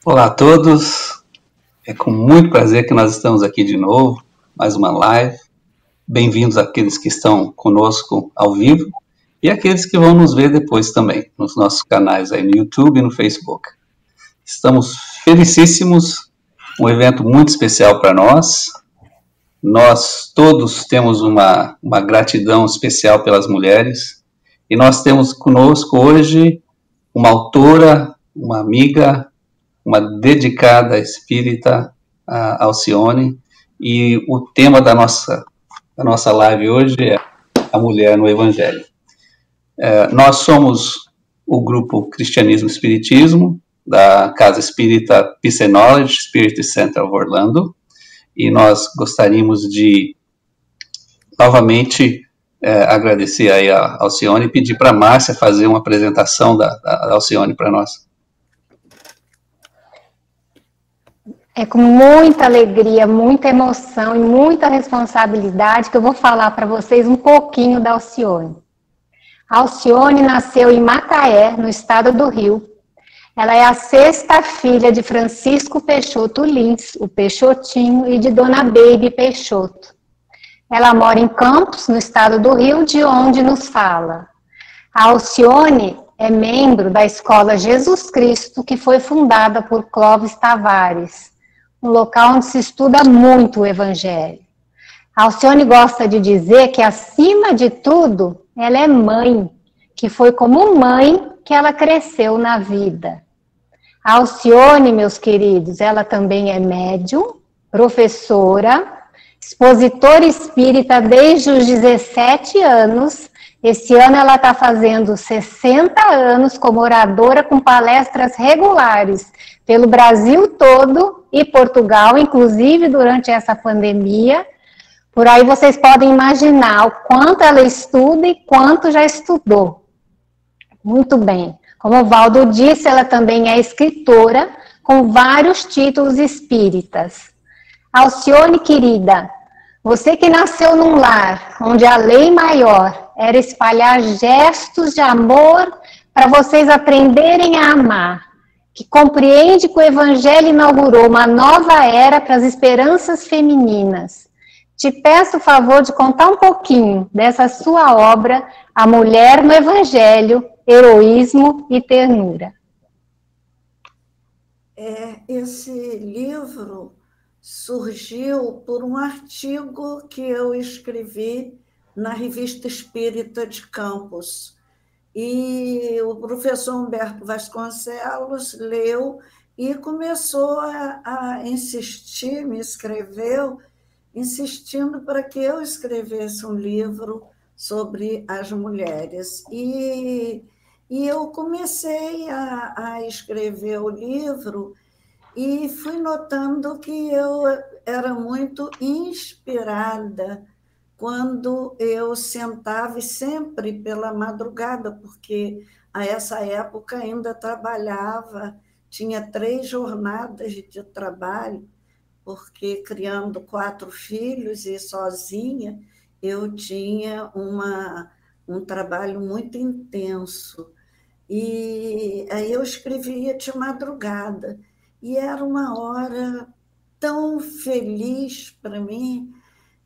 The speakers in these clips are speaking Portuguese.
Olá a todos, é com muito prazer que nós estamos aqui de novo, mais uma live. Bem-vindos àqueles que estão conosco ao vivo e aqueles que vão nos ver depois também, nos nossos canais aí no YouTube e no Facebook. Estamos felicíssimos, um evento muito especial para nós. Nós todos temos uma gratidão especial pelas mulheres e nós temos conosco hoje uma autora, uma amiga, uma dedicada espírita, a Alcione, e o tema da nossa live hoje é a mulher no Evangelho. Nós somos o grupo Cristianismo e Espiritismo, da Casa Espírita Peace and Knowledge, Spirit Center of Orlando, e nós gostaríamos de novamente agradecer aí a Alcione e pedir para a Márcia fazer uma apresentação da Alcione para nós. É com muita alegria, muita emoção e muita responsabilidade que eu vou falar para vocês um pouquinho da Alcione. A Alcione nasceu em Macaé, no estado do Rio. Ela é a sexta filha de Francisco Peixoto Lins, o Peixotinho, e de Dona Baby Peixoto. Ela mora em Campos, no estado do Rio, de onde nos fala. A Alcione é membro da Escola Jesus Cristo, que foi fundada por Clóvis Tavares, um local onde se estuda muito o Evangelho. A Alcione gosta de dizer que, acima de tudo, ela é mãe, que foi como mãe que ela cresceu na vida. A Alcione, meus queridos, ela também é médium, professora, expositora espírita desde os 17 anos. Esse ano ela está fazendo 60 anos como oradora com palestras regulares pelo Brasil todo e Portugal, inclusive durante essa pandemia. Por aí vocês podem imaginar o quanto ela estuda e quanto já estudou. Muito bem. Como o Valdo disse, ela também é escritora com vários títulos espíritas. Alcione, querida, você que nasceu num lar onde a lei maior era espalhar gestos de amor para vocês aprenderem a amar, que compreende que o Evangelho inaugurou uma nova era para as esperanças femininas. Te peço o favor de contar um pouquinho dessa sua obra, A Mulher no Evangelho, Heroísmo e Ternura. Esse livro surgiu por um artigo que eu escrevi na Revista Espírita de Campos. E o professor Humberto Vasconcelos leu e começou a insistir, me escreveu, insistindo para que eu escrevesse um livro sobre as mulheres. E eu comecei a escrever o livro e fui notando que eu era muito inspirada quando eu sentava, e sempre pela madrugada, porque a essa época ainda trabalhava, tinha 3 jornadas de trabalho, porque criando 4 filhos e sozinha, eu tinha um trabalho muito intenso. E aí eu escrevia de madrugada, e era uma hora tão feliz para mim,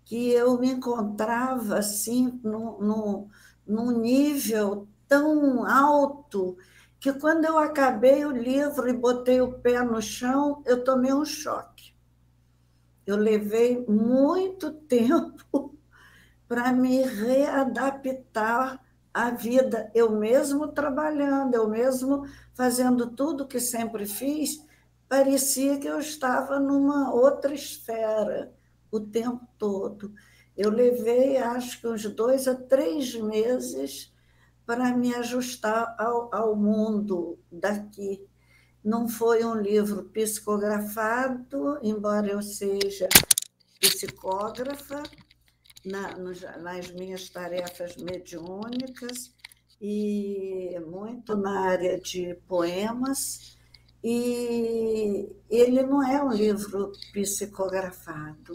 que eu me encontrava assim, num nível tão alto, que quando eu acabei o livro e botei o pé no chão, eu tomei um choque. Eu levei muito tempo para me readaptar à vida, eu mesmo trabalhando, eu mesmo fazendo tudo que sempre fiz, parecia que eu estava numa outra esfera o tempo todo. Eu levei, acho que uns 2 a 3 meses para me ajustar ao mundo daqui. Não foi um livro psicografado, embora eu seja psicógrafa nas minhas tarefas mediúnicas e muito na área de poemas. E ele não é um livro psicografado,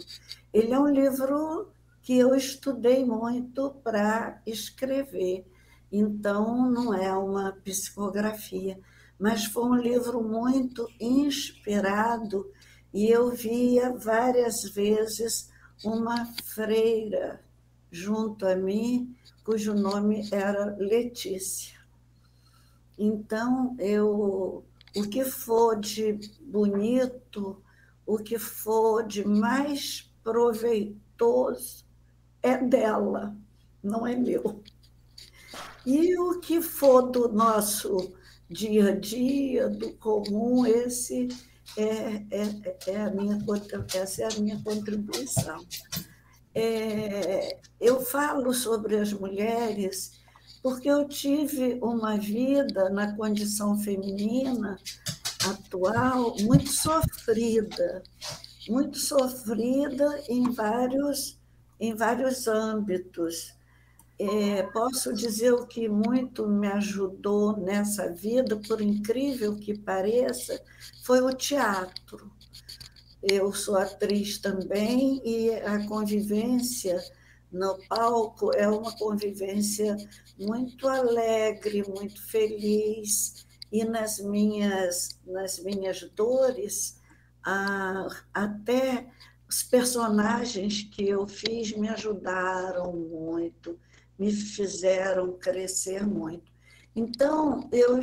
ele é um livro que eu estudei muito para escrever, então não é uma psicografia, mas foi um livro muito inspirado e eu via várias vezes uma freira junto a mim, cujo nome era Letícia. Então, o que for de bonito, o que for de mais proveitoso é dela, não é meu. E o que for do nosso dia a dia, do comum, essa é a minha contribuição. Eu falo sobre as mulheres porque eu tive uma vida na condição feminina atual muito sofrida em vários âmbitos. Posso dizer o que muito me ajudou nessa vida, por incrível que pareça, foi o teatro. Eu sou atriz também e a convivência no palco é uma convivência muito alegre, muito feliz, e nas minhas dores, até os personagens que eu fiz me ajudaram muito, me fizeram crescer muito. Então, eu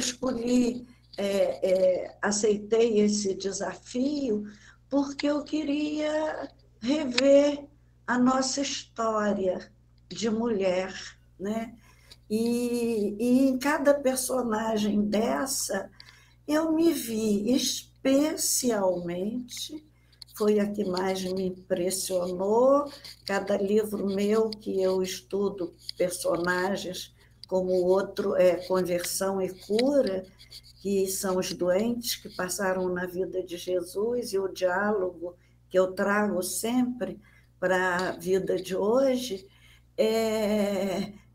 aceitei esse desafio porque eu queria rever a nossa história de mulher, né? E em cada personagem dessa, eu me vi especialmente, foi a que mais me impressionou. Cada livro meu que eu estudo personagens, como o outro é Conversão e Cura, que são os doentes que passaram na vida de Jesus, e o diálogo que eu trago sempre para a vida de hoje,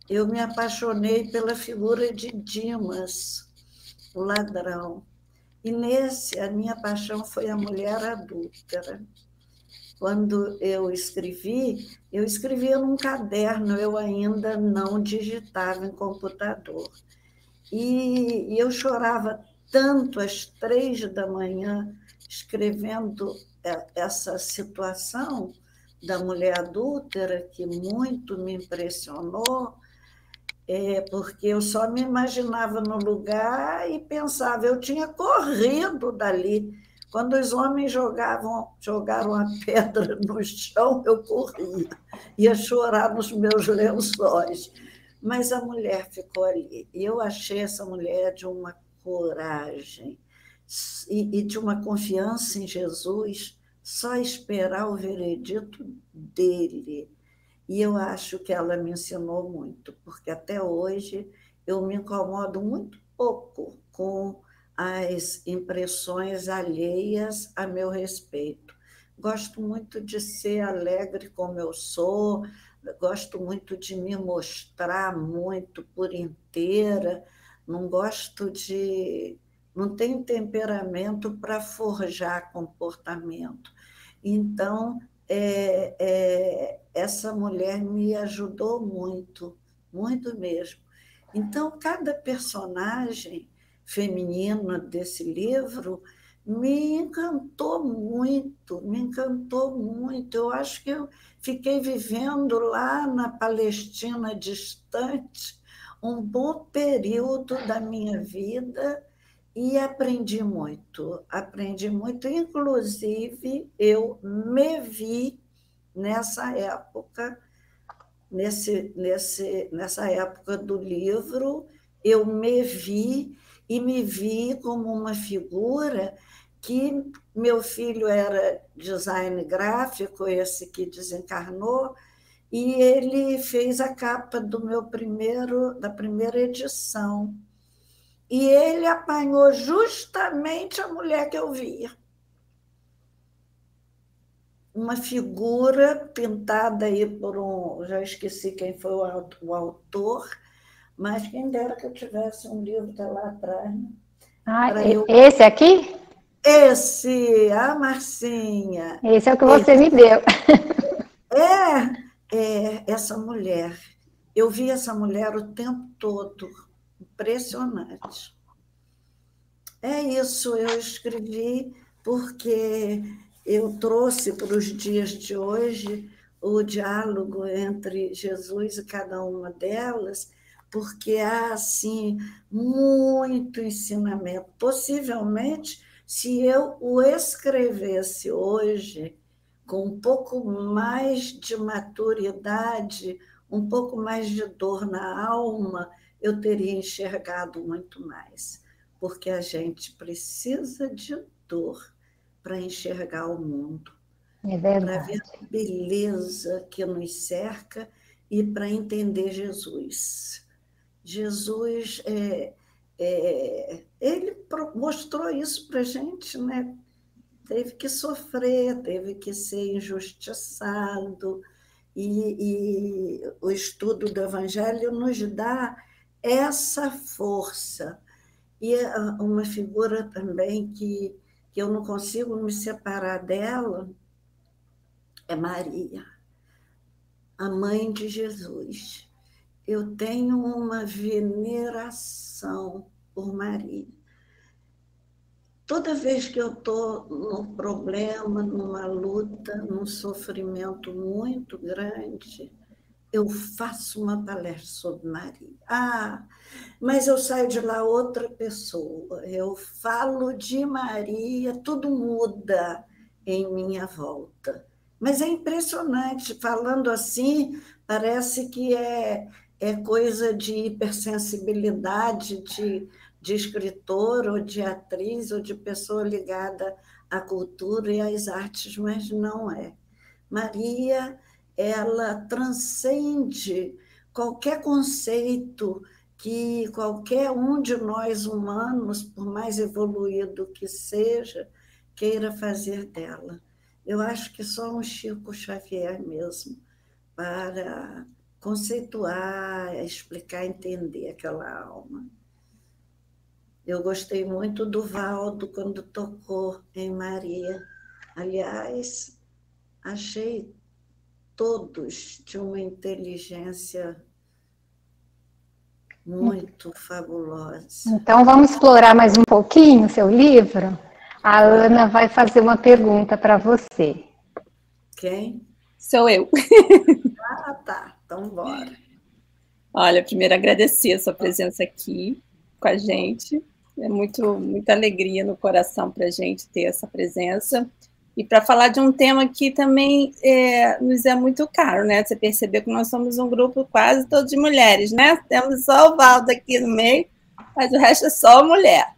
eu me apaixonei pela figura de Dimas, o ladrão. E nesse, a minha paixão foi a mulher adúltera. Quando eu escrevia num caderno, eu ainda não digitava em computador. E eu chorava tanto às 3 da manhã, escrevendo essa situação da mulher adúltera, que muito me impressionou, porque eu só me imaginava no lugar e pensava, eu tinha corrido dali. Quando os homens jogaram a pedra no chão, eu corria, ia chorar nos meus lençóis. Mas a mulher ficou ali. E eu achei essa mulher de uma coragem e de uma confiança em Jesus, só esperar o veredito dele. E eu acho que ela me ensinou muito, porque até hoje eu me incomodo muito pouco com as impressões alheias a meu respeito. Gosto muito de ser alegre como eu sou, gosto muito de me mostrar muito por inteira, não tenho temperamento para forjar comportamento. Então, essa mulher me ajudou muito, muito mesmo. Então, cada personagem feminino desse livro me encantou muito, me encantou muito. Eu acho que eu fiquei vivendo lá na Palestina distante um bom período da minha vida e aprendi muito, inclusive eu me vi nessa época, nessa época do livro, eu me vi como uma figura que meu filho era design gráfico, esse que desencarnou, e ele fez a capa da primeira edição. E ele apanhou justamente a mulher que eu via. Uma figura pintada aí por já esqueci quem foi o autor, mas quem dera que eu tivesse um livro lá atrás. Esse aqui? A Marcinha. Esse é o que você me deu. Essa mulher. Eu vi essa mulher o tempo todo. Impressionante. É isso, eu escrevi porque eu trouxe para os dias de hoje o diálogo entre Jesus e cada uma delas, porque há, assim, muito ensinamento. Possivelmente, se eu o escrevesse hoje, com um pouco mais de maturidade, um pouco mais de dor na alma, eu teria enxergado muito mais, porque a gente precisa de dor para enxergar o mundo, É para ver verdade. a beleza que nos cerca e para entender Jesus. Jesus, ele mostrou isso para a gente, né? Teve que sofrer, teve que ser injustiçado, e o estudo do Evangelho nos dá essa força. E uma figura também que eu não consigo me separar dela é Maria, a mãe de Jesus. Eu tenho uma veneração por Maria. Toda vez que eu estou num problema, numa luta, num sofrimento muito grande, eu faço uma palestra sobre Maria. Ah, mas eu saio de lá outra pessoa. Eu falo de Maria, tudo muda em minha volta. Mas é impressionante, falando assim, parece que é coisa de hipersensibilidade de escritor, ou de atriz, ou de pessoa ligada à cultura e às artes, mas não é. Maria, ela transcende qualquer conceito que qualquer um de nós humanos, por mais evoluído que seja, queira fazer dela. Eu acho que só um Chico Xavier mesmo para conceituar, explicar, entender aquela alma. Eu gostei muito do Valdo quando tocou em Maria. Aliás, achei todos de uma inteligência muito fabulosa. Então, vamos explorar mais um pouquinho o seu livro? A Ana vai fazer uma pergunta para você. Quem? Sou eu. Ah, tá. Então, bora. Olha, primeiro agradecer a sua presença aqui com a gente. É muita alegria no coração para a gente ter essa presença. E para falar de um tema que também nos é muito caro, né? Você percebeu que nós somos um grupo quase todo de mulheres, né? Temos só o Valdo aqui no meio, mas o resto é só mulher.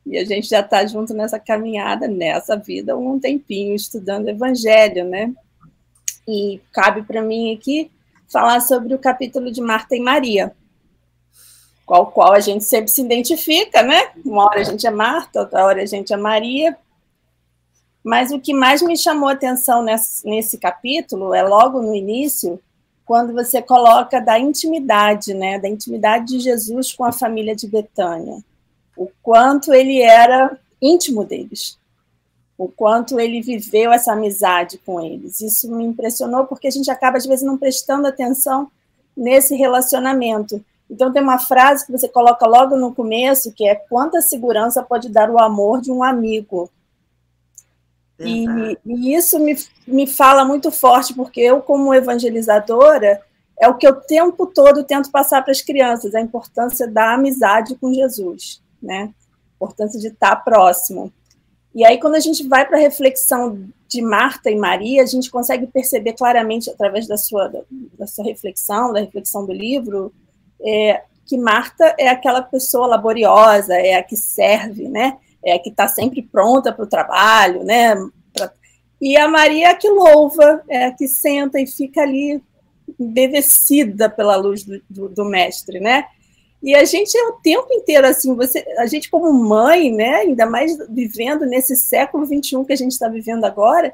E a gente já está junto nessa caminhada, nessa vida, há um tempinho, estudando Evangelho, né? E cabe para mim aqui falar sobre o capítulo de Marta e Maria, com o qual a gente sempre se identifica, né? Uma hora a gente é Marta, outra hora a gente é Maria. Mas o que mais me chamou a atenção nesse capítulo é logo no início, quando você coloca da intimidade, né? Da intimidade de Jesus com a família de Betânia. O quanto ele era íntimo deles. O quanto ele viveu essa amizade com eles. Isso me impressionou, porque a gente acaba, às vezes, não prestando atenção nesse relacionamento. Então, tem uma frase que você coloca logo no começo, que é: quanta segurança pode dar o amor de um amigo. E isso me fala muito forte, porque eu, como evangelizadora, é o que eu o tempo todo tento passar para as crianças, a importância da amizade com Jesus, né? A importância de estar próximo. E aí, quando a gente vai para a reflexão de Marta e Maria, a gente consegue perceber claramente, através da sua reflexão, da reflexão do livro, que Marta é aquela pessoa laboriosa, é a que serve, né? É a que está sempre pronta para o trabalho, né? E a Maria é a que louva, é a que senta e fica ali embevecida pela luz do mestre, né? E a gente é o tempo inteiro assim, a gente como mãe, né? Ainda mais vivendo nesse século XXI que a gente está vivendo agora,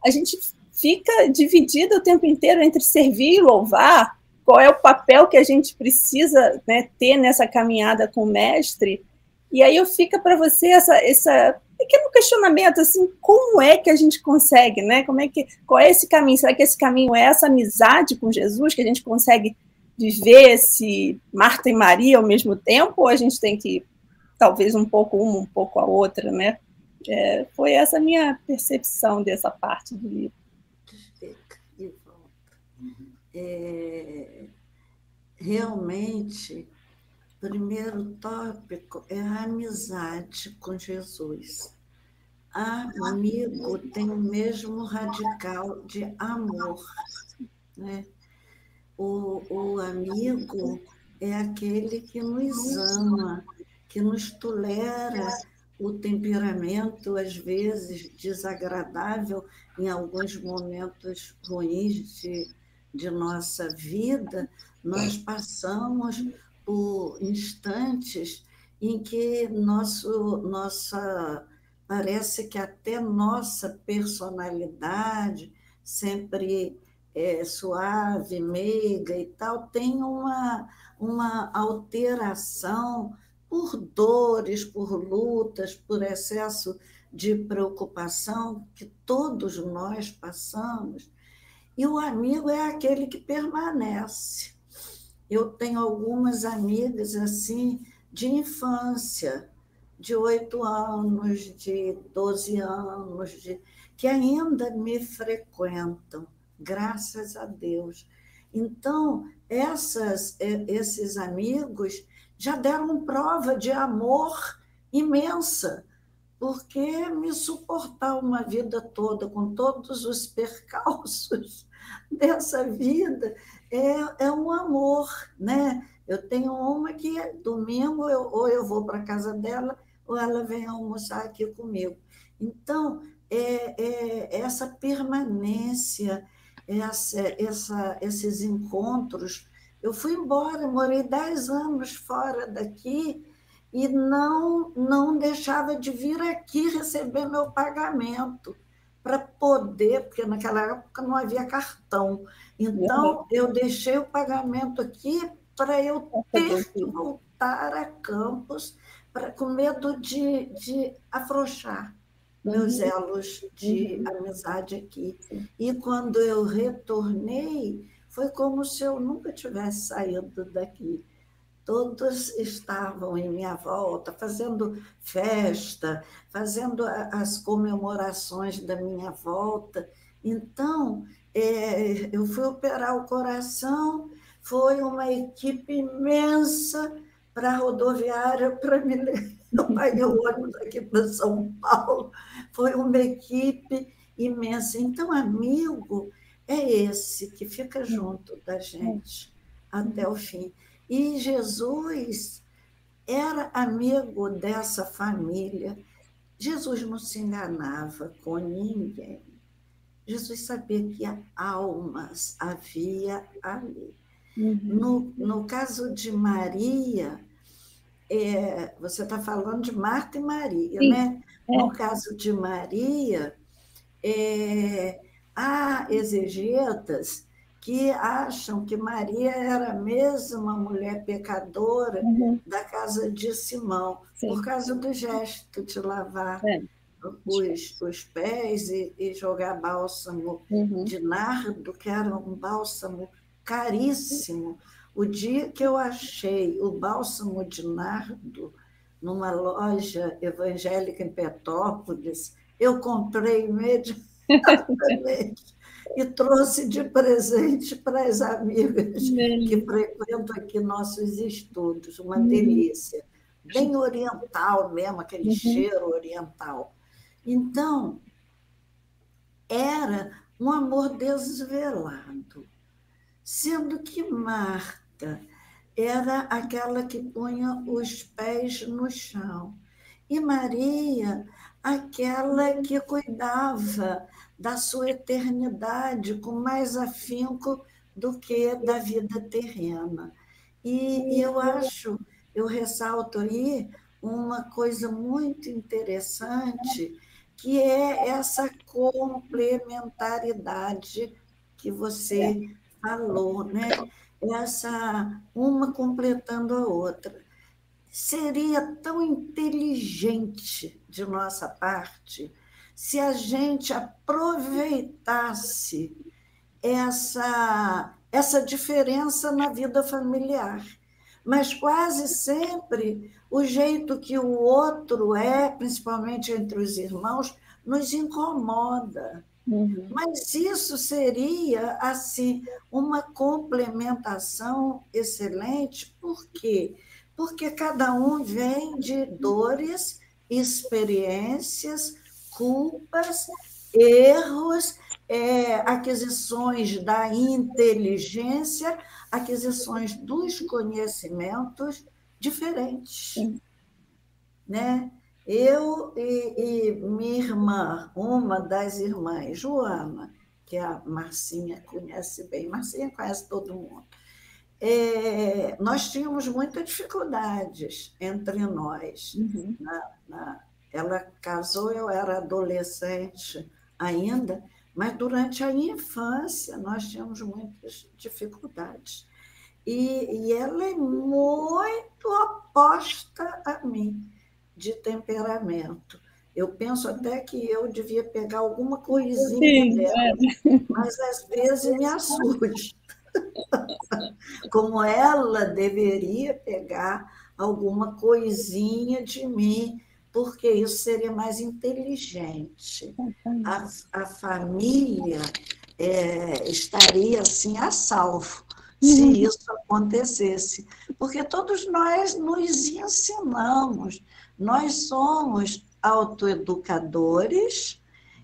a gente fica dividida o tempo inteiro entre servir e louvar. Qual é o papel que a gente precisa, né, ter nessa caminhada com o mestre? E aí fica para você essa pequeno questionamento, assim, como é que a gente consegue, né? Qual é esse caminho? Será que esse caminho é essa amizade com Jesus, que a gente consegue viver esse Marta e Maria ao mesmo tempo, ou a gente tem que talvez um pouco uma, um pouco a outra, né? Foi essa a minha percepção dessa parte do livro. E volta. Realmente, o primeiro tópico é a amizade com Jesus. Amigo tem o mesmo radical de amor, né? O amigo é aquele que nos ama, que nos tolera o temperamento, às vezes desagradável, em alguns momentos ruins de nossa vida, nós passamos por instantes em que parece que até nossa personalidade, sempre suave, meiga e tal, tem uma alteração por dores, por lutas, por excesso de preocupação que todos nós passamos. E o amigo é aquele que permanece. Eu tenho algumas amigas assim de infância, de 8 anos, de 12 anos, que ainda me frequentam, graças a Deus. Então, esses amigos já deram prova de amor imensa, porque me suportar uma vida toda com todos os percalços dessa vida é um amor, né? Eu tenho uma que domingo ou eu vou para a casa dela ou ela vem almoçar aqui comigo. Então, essa permanência, esses encontros. Eu fui embora, morei 10 anos fora daqui e não deixava de vir aqui receber meu pagamento para poder, porque naquela época não havia cartão. Então, eu deixei o pagamento aqui para eu ter que voltar a Campos com medo de afrouxar meus elos de amizade aqui. E quando eu retornei, foi como se eu nunca tivesse saído daqui. Todos estavam em minha volta, fazendo festa, fazendo as comemorações da minha volta. Então, eu fui operar o coração, foi uma equipe imensa para a rodoviária para me levar. Eu paguei o ônibus aqui para São Paulo, foi uma equipe imensa. Então, amigo é esse que fica junto da gente até o fim. E Jesus era amigo dessa família. Jesus não se enganava com ninguém. Jesus sabia que almas havia ali. No caso de Maria, você está falando de Marta e Maria, né? No caso de Maria, há exegetas que acham que Maria era mesmo uma mulher pecadora da casa de Simão, por causa do gesto de lavar os pés e jogar bálsamo de nardo, que era um bálsamo caríssimo. O dia que eu achei o bálsamo de nardo numa loja evangélica em Petrópolis, eu comprei imediatamente e trouxe de presente para as amigas que frequentam aqui nossos estudos, uma delícia, bem oriental mesmo, aquele cheiro oriental. Então, era um amor desvelado, sendo que Marta era aquela que punha os pés no chão, e Maria, aquela que cuidava da sua eternidade com mais afinco do que da vida terrena. E eu ressalto aí uma coisa muito interessante, que é essa complementaridade que você falou, né? Uma completando a outra. Seria tão inteligente de nossa parte se a gente aproveitasse essa diferença na vida familiar, mas quase sempre o jeito que o outro é, principalmente entre os irmãos, nos incomoda. Mas isso seria, assim, uma complementação excelente. Por quê? Porque cada um vem de dores, experiências, culpas, erros, aquisições da inteligência, aquisições dos conhecimentos diferentes. Né? Eu e minha irmã, uma das irmãs, Joana, que a Marcinha conhece bem, Marcinha conhece todo mundo, nós tínhamos muitas dificuldades entre nós. Ela casou, eu era adolescente ainda, mas durante a infância nós tínhamos muitas dificuldades. E ela é muito oposta a mim, de temperamento. Eu penso até que eu devia pegar alguma coisinha dela, mas às vezes me assusta. Como ela deveria pegar alguma coisinha de mim, porque isso seria mais inteligente. A família estaria assim a salvo se isso acontecesse, porque todos nós nos ensinamos, nós somos autoeducadores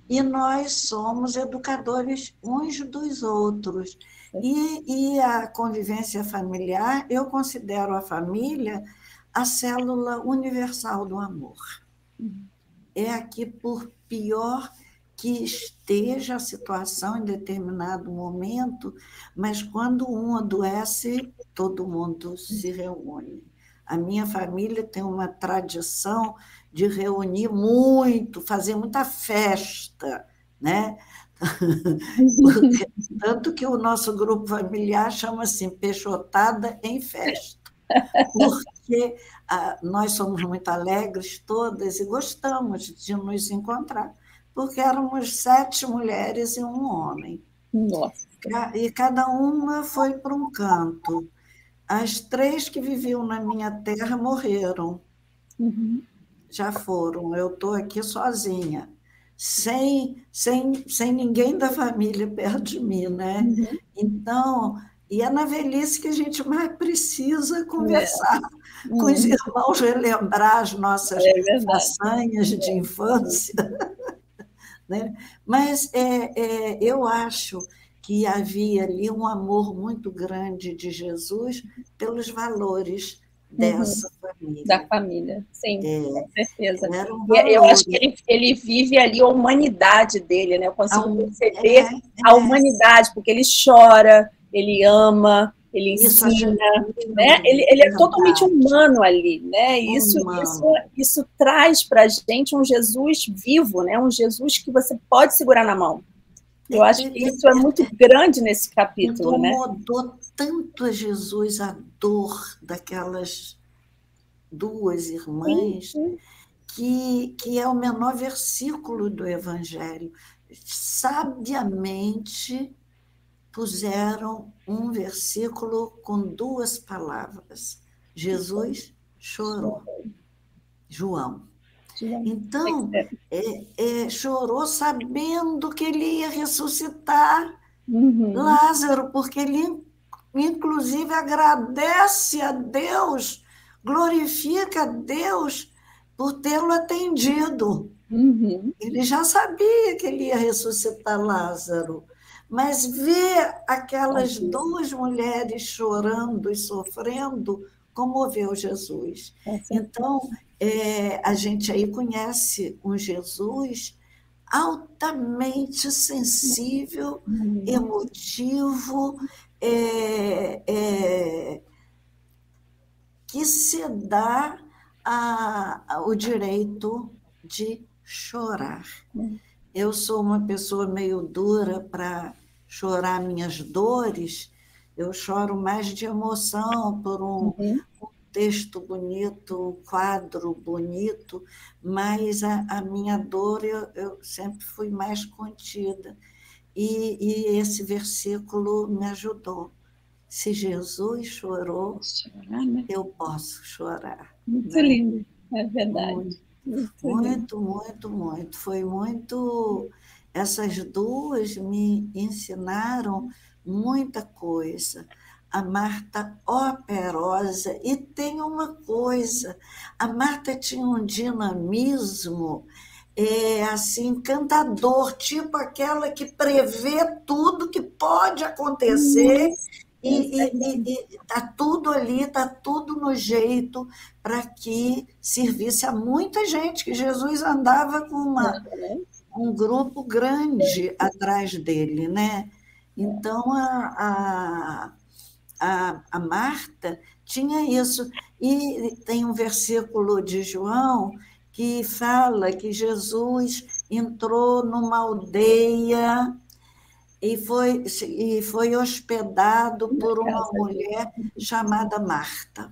e nós somos educadores uns dos outros. E a convivência familiar, eu considero a família a célula universal do amor. É aqui, por pior que esteja a situação em determinado momento, mas quando um adoece, todo mundo se reúne. A minha família tem uma tradição de reunir muito, fazer muita festa, né? Tanto que o nosso grupo familiar chama assim, Peixotada em Festa, porque nós somos muito alegres todas e gostamos de nos encontrar, porque éramos 7 mulheres e um homem. Nossa. E cada uma foi para um canto. As 3 que viviam na minha terra morreram. Já foram. Eu estou aqui sozinha, sem ninguém da família perto de mim, né? Então, e é na velhice que a gente mais precisa conversar com os irmãos, relembrar as nossas façanhas de infância. Né? Mas eu acho que havia ali um amor muito grande de Jesus pelos valores dessa família. Da família, sim, com certeza. Eu acho que ele vive ali a humanidade dele, né? Eu consigo perceber a humanidade, porque ele chora, ele ama, ele ensina, né? Ele é totalmente humano ali, né? Isso traz para a gente um Jesus vivo, né? Um Jesus que você pode segurar na mão. Eu acho que isso é muito grande nesse capítulo, né? Incomodou tanto a Jesus a dor daquelas 2 irmãs, que é o menor versículo do Evangelho. Sabiamente puseram um versículo com 2 palavras. Jesus chorou. João. Então, chorou sabendo que ele ia ressuscitar Lázaro, porque ele, inclusive, agradece a Deus, glorifica a Deus por tê-lo atendido. Ele já sabia que ele ia ressuscitar Lázaro, mas ver aquelas 2 mulheres chorando e sofrendo comoveu Jesus. Então, a gente aí conhece um Jesus altamente sensível, emotivo, que se dá o direito de chorar. Eu sou uma pessoa meio dura para chorar minhas dores, eu choro mais de emoção por um texto bonito, um quadro bonito, mas a minha dor eu sempre fui mais contida. E esse versículo me ajudou se Jesus chorou, eu posso chorar. Muito lindo, é verdade. Muito, muito, muito. Foi muito... Essas duas me ensinaram muita coisa. A Marta operosa. E tem uma coisa, a Marta tinha um dinamismo assim, encantador, tipo aquela que prevê tudo que pode acontecer e tá tudo ali, está tudo no jeito para que servisse a muita gente, que Jesus andava com um grupo grande atrás dele, né? Então, a Marta tinha isso. E tem um versículo de João que fala que Jesus entrou numa aldeia e foi hospedado por uma mulher chamada Marta.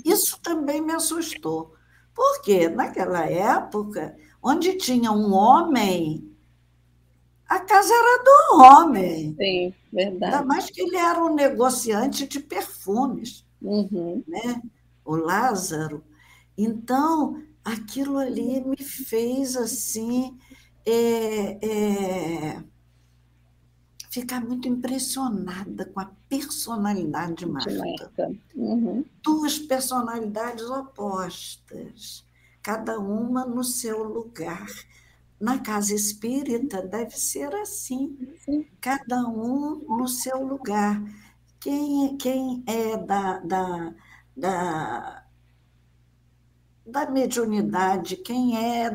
Isso também me assustou, porque naquela época, onde tinha um homem, a casa era do homem. Sim, verdade. Ainda mais que ele era um negociante de perfumes, né? O Lázaro. Então, aquilo ali me fez assim ficar muito impressionada com a personalidade de Marta. Duas personalidades opostas, cada uma no seu lugar. Na casa espírita deve ser assim, cada um no seu lugar. Quem é da mediunidade, quem é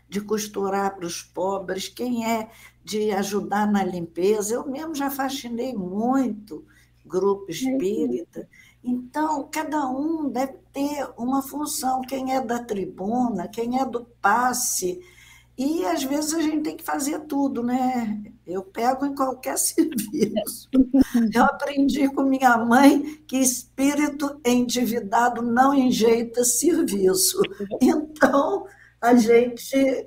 de costurar para os pobres, quem é de ajudar na limpeza. Eu mesmo já faxinei muito grupo espírita. Então, cada um deve ter uma função, quem é da tribuna, quem é do passe. E, às vezes, a gente tem que fazer tudo, né? Eu pego em qualquer serviço. Eu aprendi com minha mãe que espírito endividado não enjeita serviço. Então, a gente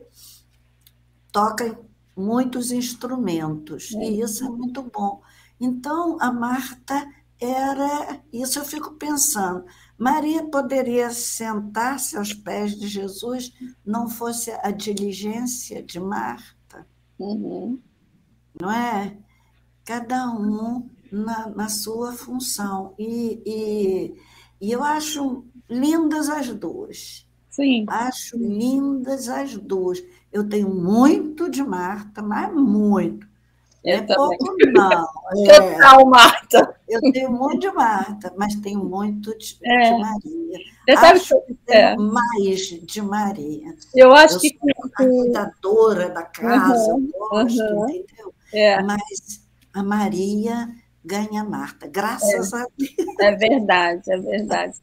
toca muitos instrumentos, e isso é muito bom. Então, a Marta era... Isso eu fico pensando. Maria poderia sentar-se aos pés de Jesus, não fosse a diligência de Marta. Não é? Cada um na sua função. E eu acho lindas as duas. Sim. Acho lindas as duas. Eu tenho muito de Marta, mas muito. Eu também. Pouco, não. Total, Marta. Eu tenho muito de Marta, mas tenho muito de Maria. Acho que tenho mais de Maria. Eu acho que... a cuidadora da casa, eu gosto, entendeu? Mas a Maria ganha a Marta, graças a Deus. É verdade.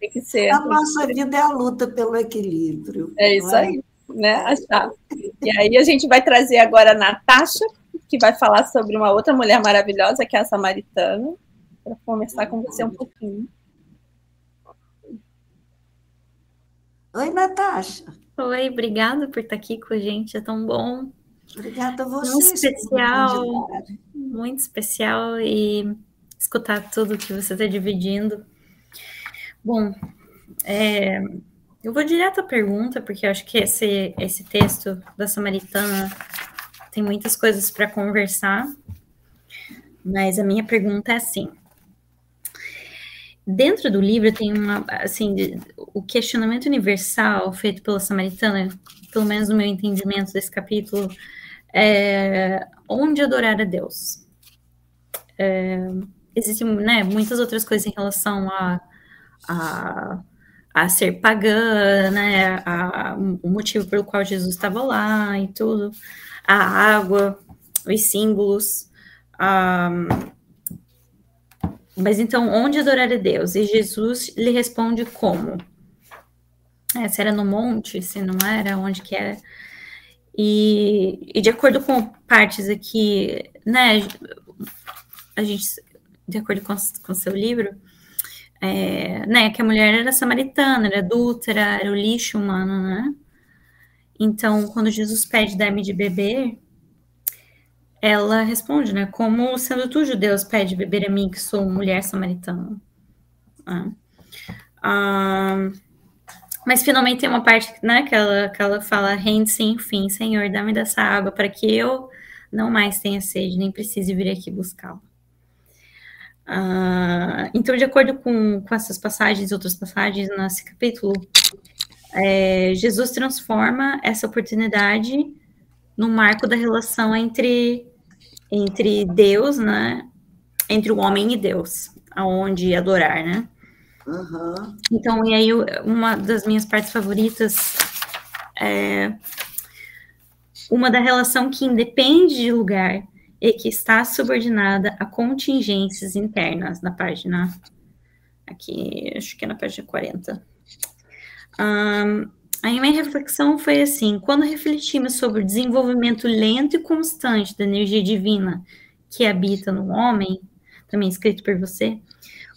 Tem que ser. A nossa vida é a luta pelo equilíbrio. É isso aí, né? Achar. E aí a gente vai trazer agora a Natasha, que vai falar sobre uma outra mulher maravilhosa, que é a Samaritana, para conversar com você um pouquinho. Oi, Natasha. Oi, obrigada por estar aqui com a gente, é tão bom. Obrigada a você. Muito especial, e escutar tudo que você está dividindo. Bom, eu vou direto à pergunta, porque eu acho que esse texto da Samaritana tem muitas coisas para conversar, mas a minha pergunta é assim: dentro do livro tem o questionamento universal feito pela Samaritana, pelo menos no meu entendimento desse capítulo, é onde adorar a Deus. Existem, né, muitas outras coisas em relação a ser pagã, né, o motivo pelo qual Jesus estava lá e tudo, a água, os símbolos, mas então, onde adorar a Deus? E Jesus lhe responde como? Se era no monte, se não era, onde que era? E de acordo com partes aqui, né, a gente, de acordo com o seu livro, né, que a mulher era samaritana, era adúltera, era o lixo humano, né? Então, quando Jesus pede dar-me de beber, ela responde, né? Como sendo tu, judeus, pede beber a mim, que sou mulher samaritana. Mas finalmente tem uma parte, né, que ela fala, rende-se, enfim, Senhor, dá-me dessa água para que eu não mais tenha sede, nem precise vir aqui buscá-la. Então, de acordo com essas passagens, outras passagens nesse capítulo, Jesus transforma essa oportunidade no marco da relação entre Deus, né, entre o homem e Deus, aonde adorar, né? Uhum. Então, e aí uma das minhas partes favoritas é uma da relação que independe de lugar e que está subordinada a contingências internas, na página, aqui, acho que é na página 40. Aí minha reflexão foi assim, quando refletimos sobre o desenvolvimento lento e constante da energia divina que habita no homem, também escrito por você,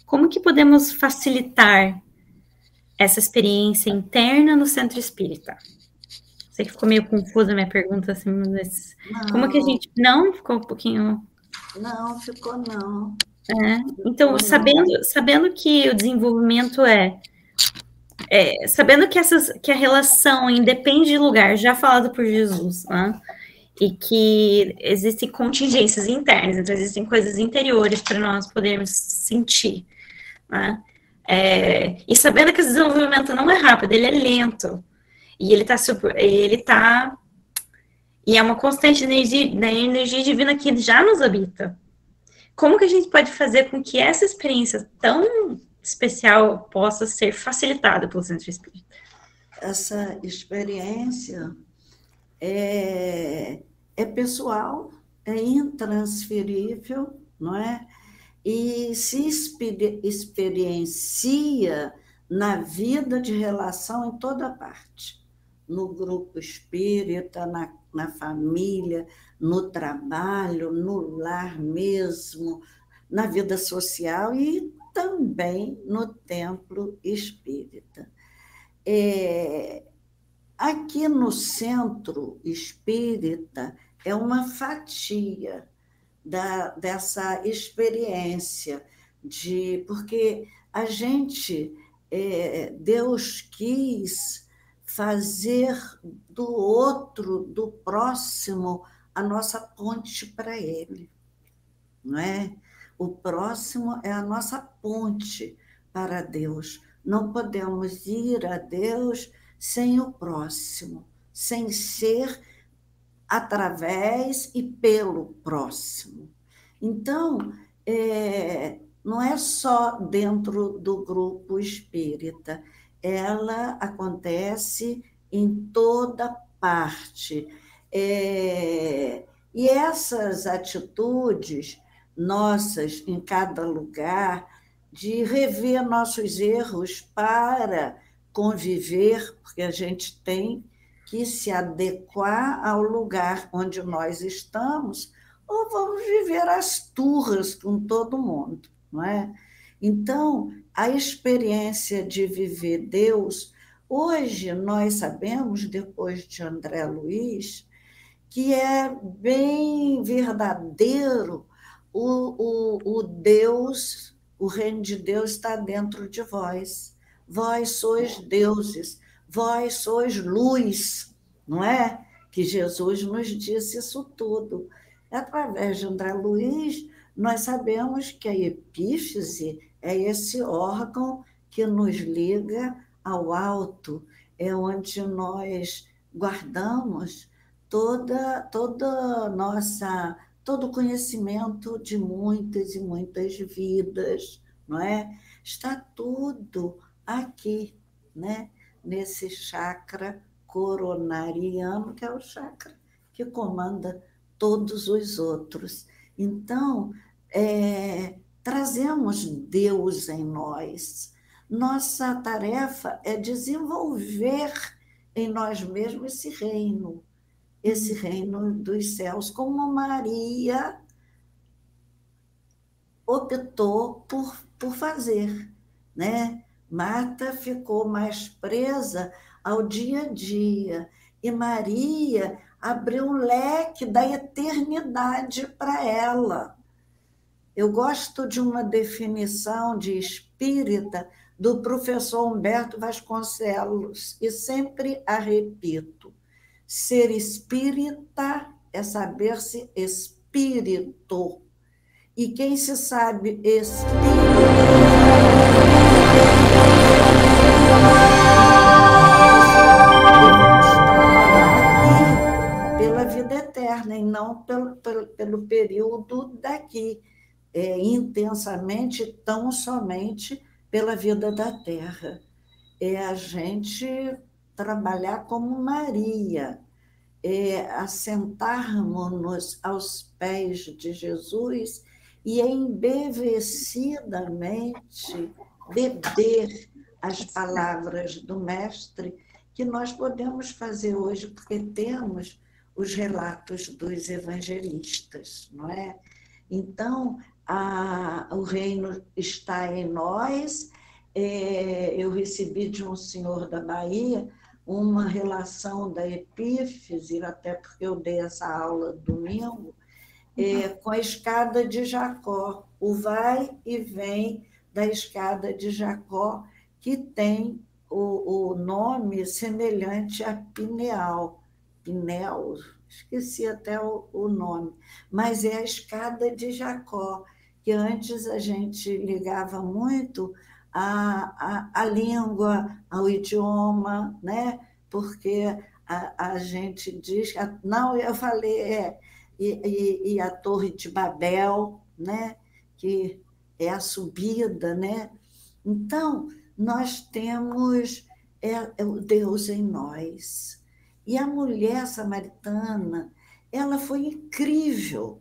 como que podemos facilitar essa experiência interna no centro espírita? Sei que ficou meio confusa a minha pergunta, assim, mas como que a gente... Não? Ficou um pouquinho... Não, ficou não. Então, sabendo que o desenvolvimento sabendo que a relação independe de lugar, já falado por Jesus, né? E que existem contingências internas, então existem coisas interiores para nós podermos sentir, né? E sabendo que esse desenvolvimento não é rápido, ele é lento, e e é uma constante da energia divina que já nos habita. Como que a gente pode fazer com que essa experiência tão especial possa ser facilitada pelo centro espírita? Essa experiência é pessoal, é intransferível, não é? E se experiencia na vida de relação em toda parte, no grupo espírita, na família, no trabalho, no lar mesmo, na vida social e também no templo espírita. Aqui no centro espírita é uma fatia dessa experiência, porque a gente, Deus quis fazer do outro, do próximo, a nossa ponte para ele, não é? O próximo é a nossa ponte para Deus. Não podemos ir a Deus sem o próximo, sem ser através e pelo próximo. Então, não é só dentro do grupo espírita, ela acontece em toda parte. E essas atitudes nossas em cada lugar, de rever nossos erros para conviver, porque a gente tem que se adequar ao lugar onde nós estamos, ou vamos viver as turras com todo mundo, não é? Então, a experiência de viver Deus, hoje nós sabemos, depois de André Luiz, que é bem verdadeiro o Deus, o reino de Deus está dentro de vós. Vós sois deuses, vós sois luz, não é? Que Jesus nos disse isso tudo. Através de André Luiz, nós sabemos que a epífise é esse órgão que nos liga ao alto, é onde nós guardamos todo o conhecimento de muitas e muitas vidas, não é? Está tudo aqui, né? Nesse chakra coronariano, que é o chakra que comanda todos os outros. Então, trazemos Deus em nós. Nossa tarefa é desenvolver em nós mesmos esse reino dos céus, como Maria optou por fazer, né? Marta ficou mais presa ao dia a dia, e Maria abriu um leque da eternidade para ela. Eu gosto de uma definição de espírita do professor Humberto Vasconcelos, e sempre a repito: ser espírita é saber-se espírito. E quem se sabe espírito aqui pela vida eterna e não pelo período daqui, intensamente, tão somente pela vida da Terra. É a gente trabalhar como Maria, assentarmos-nos aos pés de Jesus e embevecidamente beber as palavras do Mestre, que nós podemos fazer hoje, porque temos os relatos dos evangelistas, não é? Então, o reino está em nós. Eu recebi de um senhor da Bahia uma relação da epífise, até porque eu dei essa aula domingo, com a escada de Jacó, o vai e vem da escada de Jacó, que tem o nome semelhante a Pineal, esqueci até o nome, mas é a escada de Jacó, que antes a gente ligava muito à língua, ao idioma, né? Porque a gente diz... Não, eu falei... E a Torre de Babel, né? Que é a subida, né? Então, nós temos o Deus em nós. E a mulher samaritana, ela foi incrível,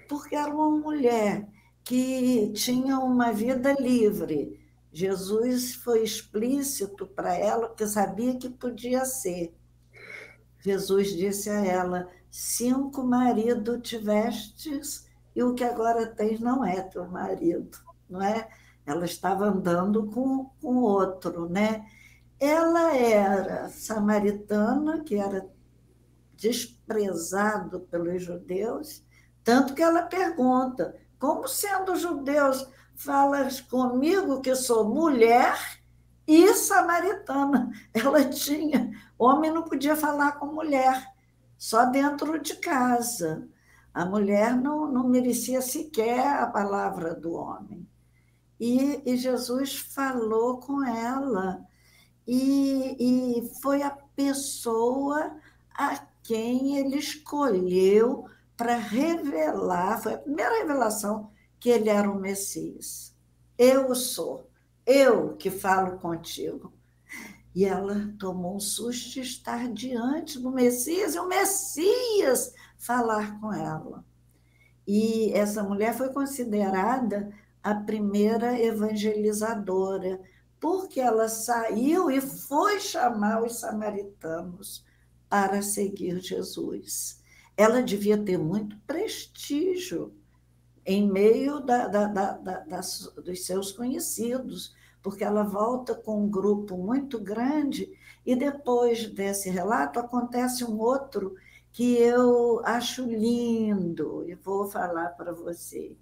porque era uma mulher que tinha uma vida livre. Jesus foi explícito para ela, porque sabia que podia ser. Jesus disse a ela: 5 maridos tivestes e o que agora tens não é teu marido, não é? Ela estava andando com outro, né? Ela era samaritana, que era desprezado pelos judeus, tanto que ela pergunta: como sendo judeus falas comigo que sou mulher e samaritana? Ela tinha... Homem não podia falar com mulher, só dentro de casa. A mulher não merecia sequer a palavra do homem. E Jesus falou com ela, e foi a pessoa a quem ele escolheu para revelar, foi a primeira revelação que ele era o Messias. Eu sou, eu que falo contigo. E ela tomou um susto de estar diante do Messias, e o Messias falar com ela. E essa mulher foi considerada a primeira evangelizadora, porque ela saiu e foi chamar os samaritanos para seguir Jesus. Ela devia ter muito prestígio em meio dos seus conhecidos, porque ela volta com um grupo muito grande, e depois desse relato acontece um outro que eu acho lindo, e vou falar para você.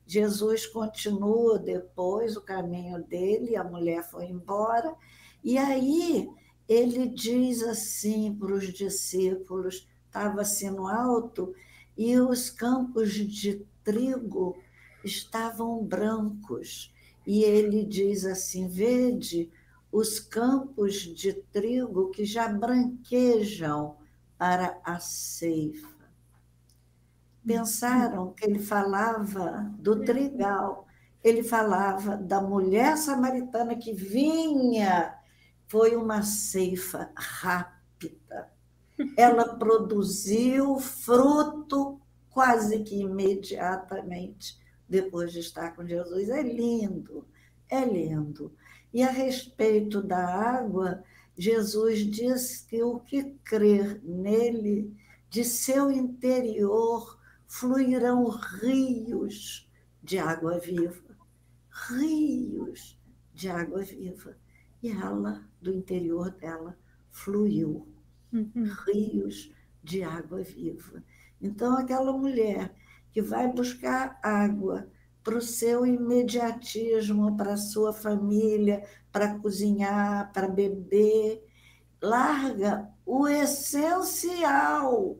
Jesus continua depois o caminho dele, a mulher foi embora, e aí ele diz assim para os discípulos, estava assim no alto, e os campos de trigo estavam brancos, e ele diz assim: vede os campos de trigo que já branquejam para a ceifa. Pensaram que ele falava do trigal, ele falava da mulher samaritana que vinha. Foi uma ceifa rápida. Ela produziu fruto quase que imediatamente depois de estar com Jesus. É lindo, é lindo. E a respeito da água, Jesus diz que o que crer nele, de seu interior fluirão rios de água viva. Rios de água viva. E ela, do interior dela, fluiu. Rios de água viva. Então, aquela mulher que vai buscar água para o seu imediatismo, para a sua família, para cozinhar, para beber, larga o essencial.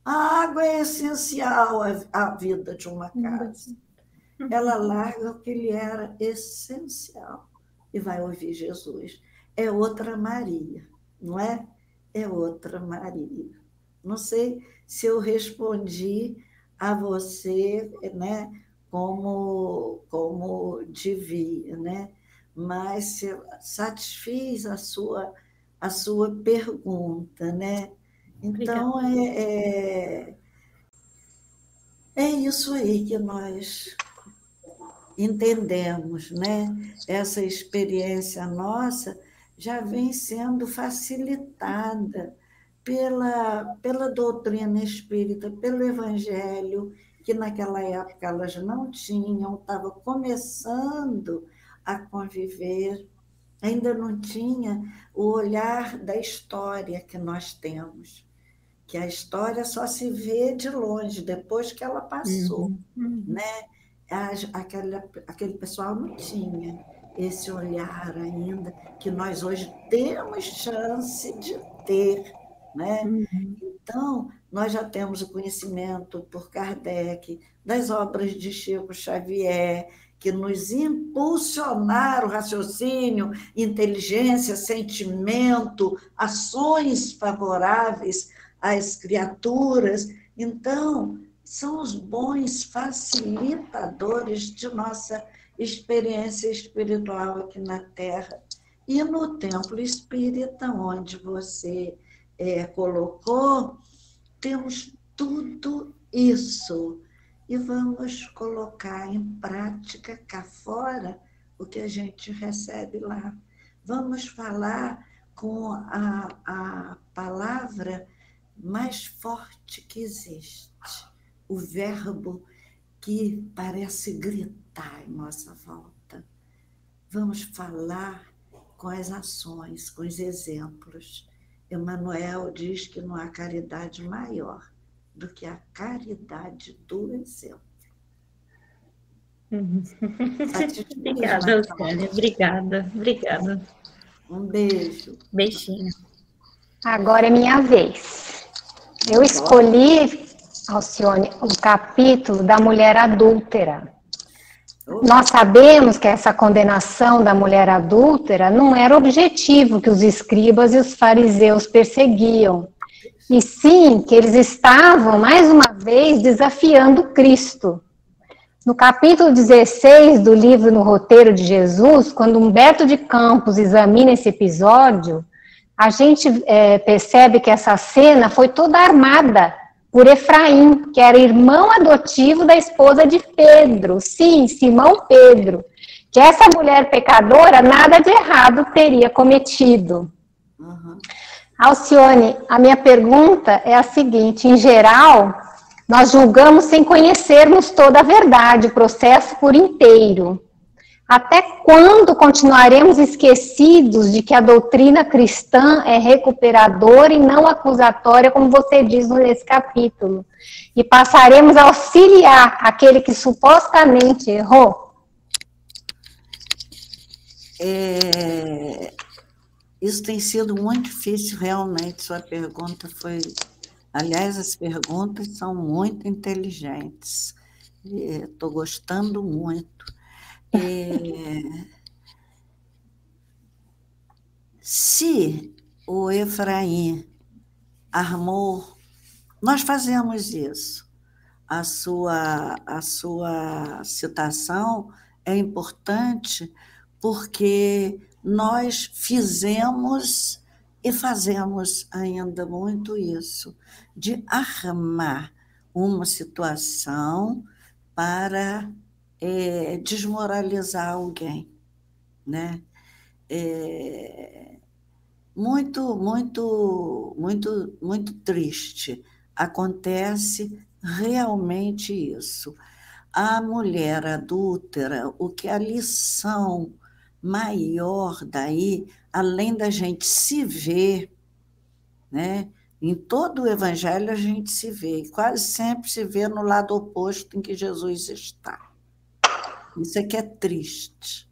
A água é essencial à vida de uma casa. Ela larga o que lhe era essencial e vai ouvir Jesus. É outra Maria, não é? É outra Maria. Não sei se eu respondi a você, né, como devia, né? Mas satisfiz a sua pergunta, né? Então, é isso aí que nós entendemos, né? Essa experiência nossa já vem sendo facilitada pela doutrina espírita, pelo evangelho, que naquela época elas não tinham, estava começando a conviver, ainda não tinha o olhar da história que nós temos, que a história só se vê de longe, depois que ela passou, né? Aquele pessoal não tinha esse olhar ainda, que nós hoje temos chance de ter, né? Então, nós já temos o conhecimento por Kardec, das obras de Chico Xavier, que nos impulsionaram o raciocínio, inteligência, sentimento, ações favoráveis às criaturas. Então, são os bons facilitadores de nossa experiência espiritual aqui na Terra. E no templo espírita, onde você colocou, temos tudo isso. E vamos colocar em prática cá fora o que a gente recebe lá. Vamos falar com a palavra mais forte que existe, o verbo que parece gritar em nossa volta. Vamos falar com as ações, com os exemplos. Emmanuel diz que não há caridade maior do que a caridade do exemplo. Obrigada, Euskália. Obrigada. Um beijo. Beijinho. Agora é minha vez. Eu escolhi, Alcione, o capítulo da mulher adúltera. Nós sabemos que essa condenação da mulher adúltera não era o objetivo que os escribas e os fariseus perseguiam, e sim que eles estavam, mais uma vez, desafiando Cristo. No capítulo 16 do livro No Roteiro de Jesus, quando Humberto de Campos examina esse episódio, a gente percebe que essa cena foi toda armada por Efraim, que era irmão adotivo da esposa de Pedro, sim, Simão Pedro, que essa mulher pecadora nada de errado teria cometido. Alcione, a minha pergunta é a seguinte: em geral, nós julgamos sem conhecermos toda a verdade, o processo por inteiro. Até quando continuaremos esquecidos de que a doutrina cristã é recuperadora e não acusatória, como você diz nesse capítulo? E passaremos a auxiliar aquele que supostamente errou? Isso tem sido muito difícil, realmente. Sua pergunta foi... Aliás, as perguntas são muito inteligentes. Estou gostando muito. Se o Efraim armou, nós fazemos isso. A sua citação é importante porque nós fizemos e fazemos ainda muito isso, de armar uma situação para desmoralizar alguém, né? Muito triste. Acontece realmente isso. A mulher adúltera, o que a lição maior daí, além da gente se ver, né, Em todo o Evangelho a gente se vê, e quase sempre se vê no lado oposto em que Jesus está. Isso é que é triste,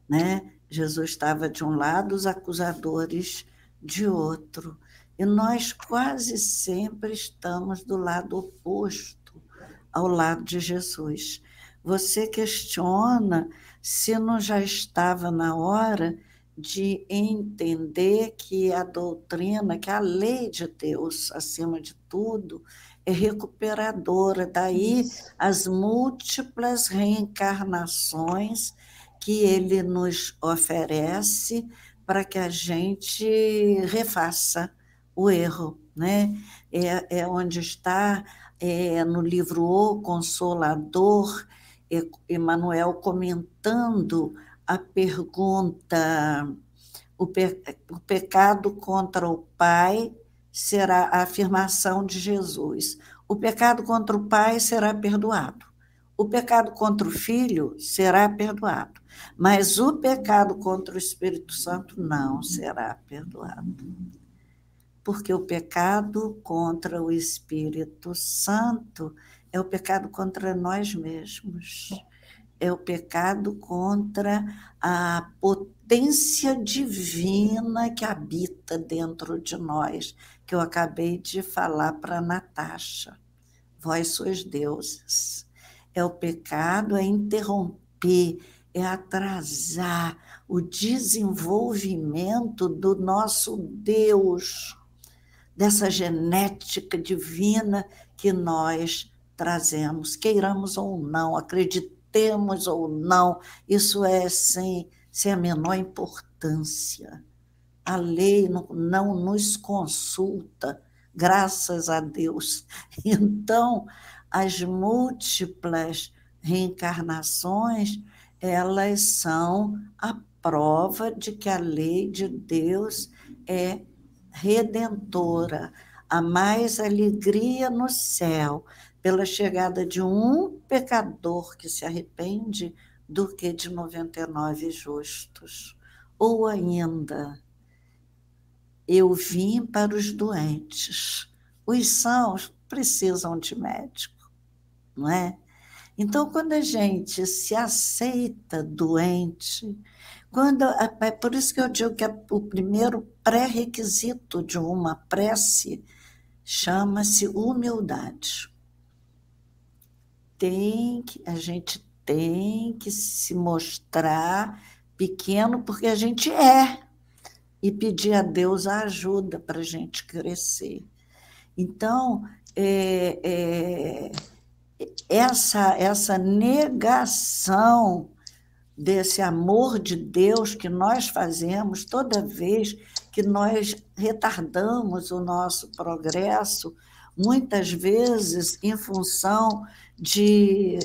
né? Jesus estava de um lado, os acusadores de outro. E nós quase sempre estamos do lado oposto ao lado de Jesus. Você questiona se não já estava na hora de entender que a doutrina, que a lei de Deus, acima de tudo, é recuperadora. Daí as múltiplas reencarnações que ele nos oferece para que a gente refaça o erro, né? É onde está, no livro O Consolador, Emmanuel comentando a pergunta: o pecado contra o Pai será a afirmação de Jesus. O pecado contra o Pai será perdoado. O pecado contra o Filho será perdoado. Mas o pecado contra o Espírito Santo não será perdoado. Porque o pecado contra o Espírito Santo é o pecado contra nós mesmos. É o pecado contra a potência divina que habita dentro de nós, que eu acabei de falar para a Natasha. Vós sois deuses. É o pecado, é interromper, é atrasar o desenvolvimento do nosso Deus, dessa genética divina que nós trazemos, queiramos ou não, acreditemos ou não, isso é sem a menor importância. A lei não nos consulta, graças a Deus. Então, as múltiplas reencarnações, elas são a prova de que a lei de Deus é redentora. Há mais alegria no céu pela chegada de um pecador que se arrepende do que de 99 justos. Ou ainda, eu vim para os doentes. Os sãos precisam de médico, não é? Então, quando a gente se aceita doente, é por isso que eu digo que o primeiro pré-requisito de uma prece chama-se humildade. A gente tem que se mostrar pequeno porque a gente é, e pedir a Deus a ajuda para a gente crescer. Então, essa negação desse amor de Deus que nós fazemos toda vez que nós retardamos o nosso progresso, muitas vezes em função de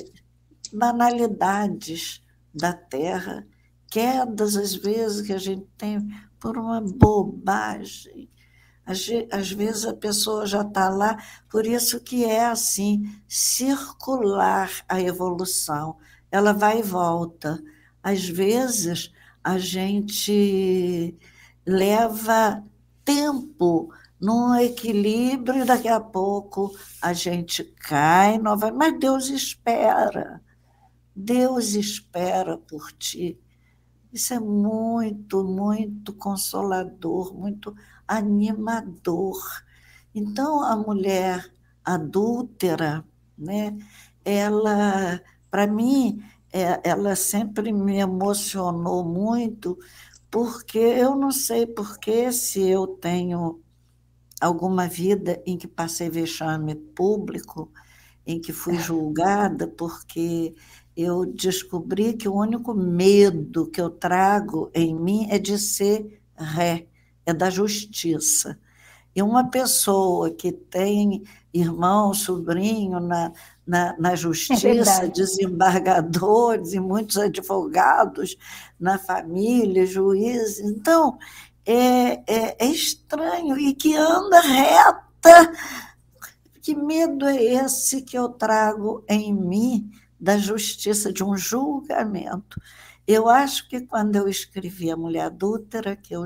banalidades da Terra, quedas, às vezes, que a gente tem por uma bobagem. Às vezes a pessoa já está lá, por isso que é assim, circular a evolução, ela vai e volta. Às vezes a gente leva tempo num equilíbrio e daqui a pouco a gente cai novamente, mas Deus espera por ti. Isso é muito, muito consolador, muito animador. Então, a mulher adúltera, né, ela, para mim, ela sempre me emocionou muito, porque eu não sei porque se eu tenho alguma vida em que passei vexame público, em que fui julgada, porque eu descobri que o único medo que eu trago em mim é de ser ré, é da justiça. E uma pessoa que tem irmão, sobrinho na justiça, desembargadores e muitos advogados na família, juízes, então é estranho, e que anda reta. Que medo é esse que eu trago em mim da justiça, de um julgamento? Eu acho que quando eu escrevi A Mulher Adúltera, que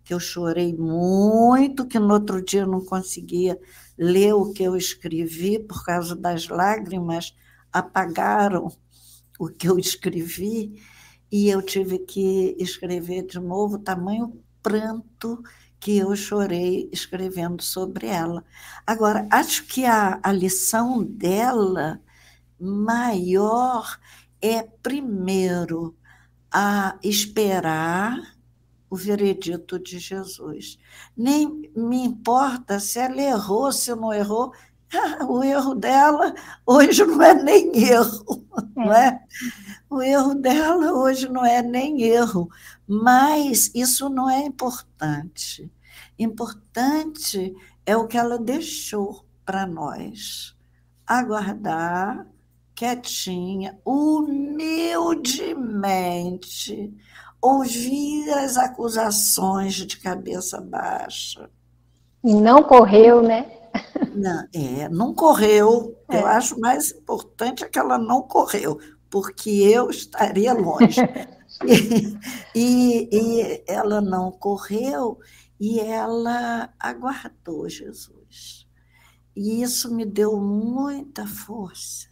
que eu chorei muito, que no outro dia eu não conseguia ler o que eu escrevi, por causa das lágrimas, apagaram o que eu escrevi, e eu tive que escrever de novo, tamanho pranto que eu chorei escrevendo sobre ela. Agora, acho que a lição dela maior é, primeiro, a esperar o veredito de Jesus. Nem me importa se ela errou, se não errou. O erro dela hoje não é nem erro, não é? O erro dela hoje não é nem erro, mas isso não é importante. Importante é o que ela deixou para nós. Aguardar, quietinha, humildemente, ouvir as acusações de cabeça baixa. E não correu, né? Não correu. Eu acho mais importante é que ela não correu, porque eu estaria longe. E ela não correu e ela aguardou Jesus. E isso me deu muita força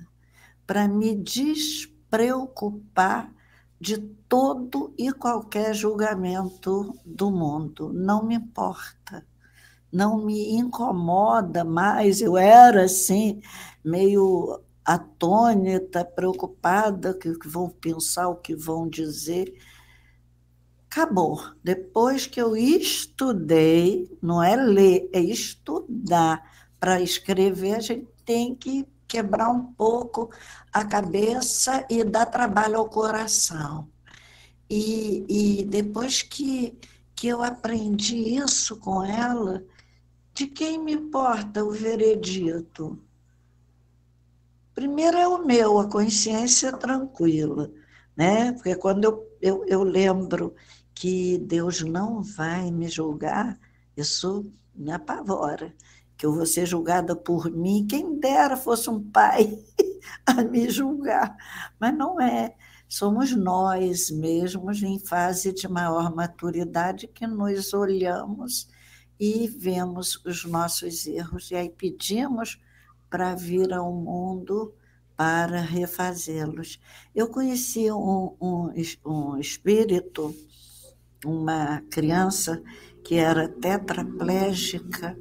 para me despreocupar de todo e qualquer julgamento do mundo. Não me importa, não me incomoda mais. Eu era assim, meio atônita, preocupada, o que vão pensar, o que vão dizer. Acabou. Depois que eu estudei, não é ler, é estudar. Para escrever, a gente tem que quebrar um pouco a cabeça e dar trabalho ao coração. E depois que eu aprendi isso com ela, de quem me importa o veredito? Primeiro é o meu, a consciência tranquila, né? Porque quando eu lembro que Deus não vai me julgar, isso me apavora, que eu vou ser julgada por mim, quem dera fosse um pai a me julgar, mas não é. Somos nós mesmos, em fase de maior maturidade, que nos olhamos e vemos os nossos erros, e aí pedimos para vir ao mundo para refazê-los. Eu conheci um espírito, uma criança que era tetraplégica,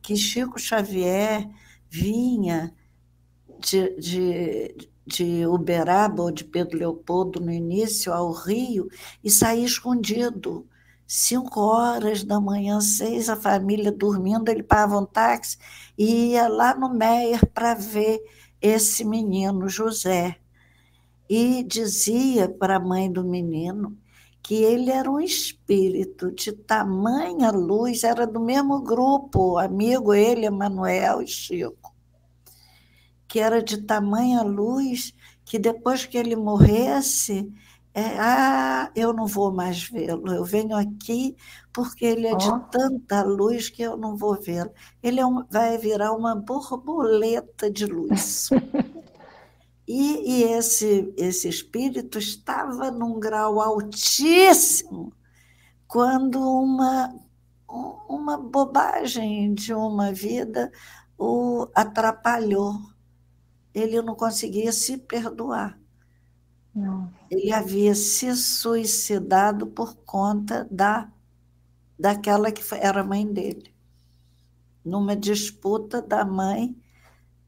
que Chico Xavier vinha de Uberaba ou de Pedro Leopoldo no início ao Rio e saía escondido. 5 horas da manhã, 6, a família dormindo, ele pagava um táxi e ia lá no Meier para ver esse menino, José. E dizia para a mãe do menino que ele era um espírito de tamanha luz, era do mesmo grupo, amigo ele, Emanuel e Chico, que era de tamanha luz que depois que ele morresse, eu não vou mais vê-lo, eu venho aqui porque ele é de tanta luz que eu não vou vê-lo. Ele vai virar uma borboleta de luz. E esse espírito estava num grau altíssimo quando uma bobagem de uma vida o atrapalhou. Ele não conseguia se perdoar. Não. Ele havia se suicidado por conta daquela que era a mãe dele, numa disputa da mãe,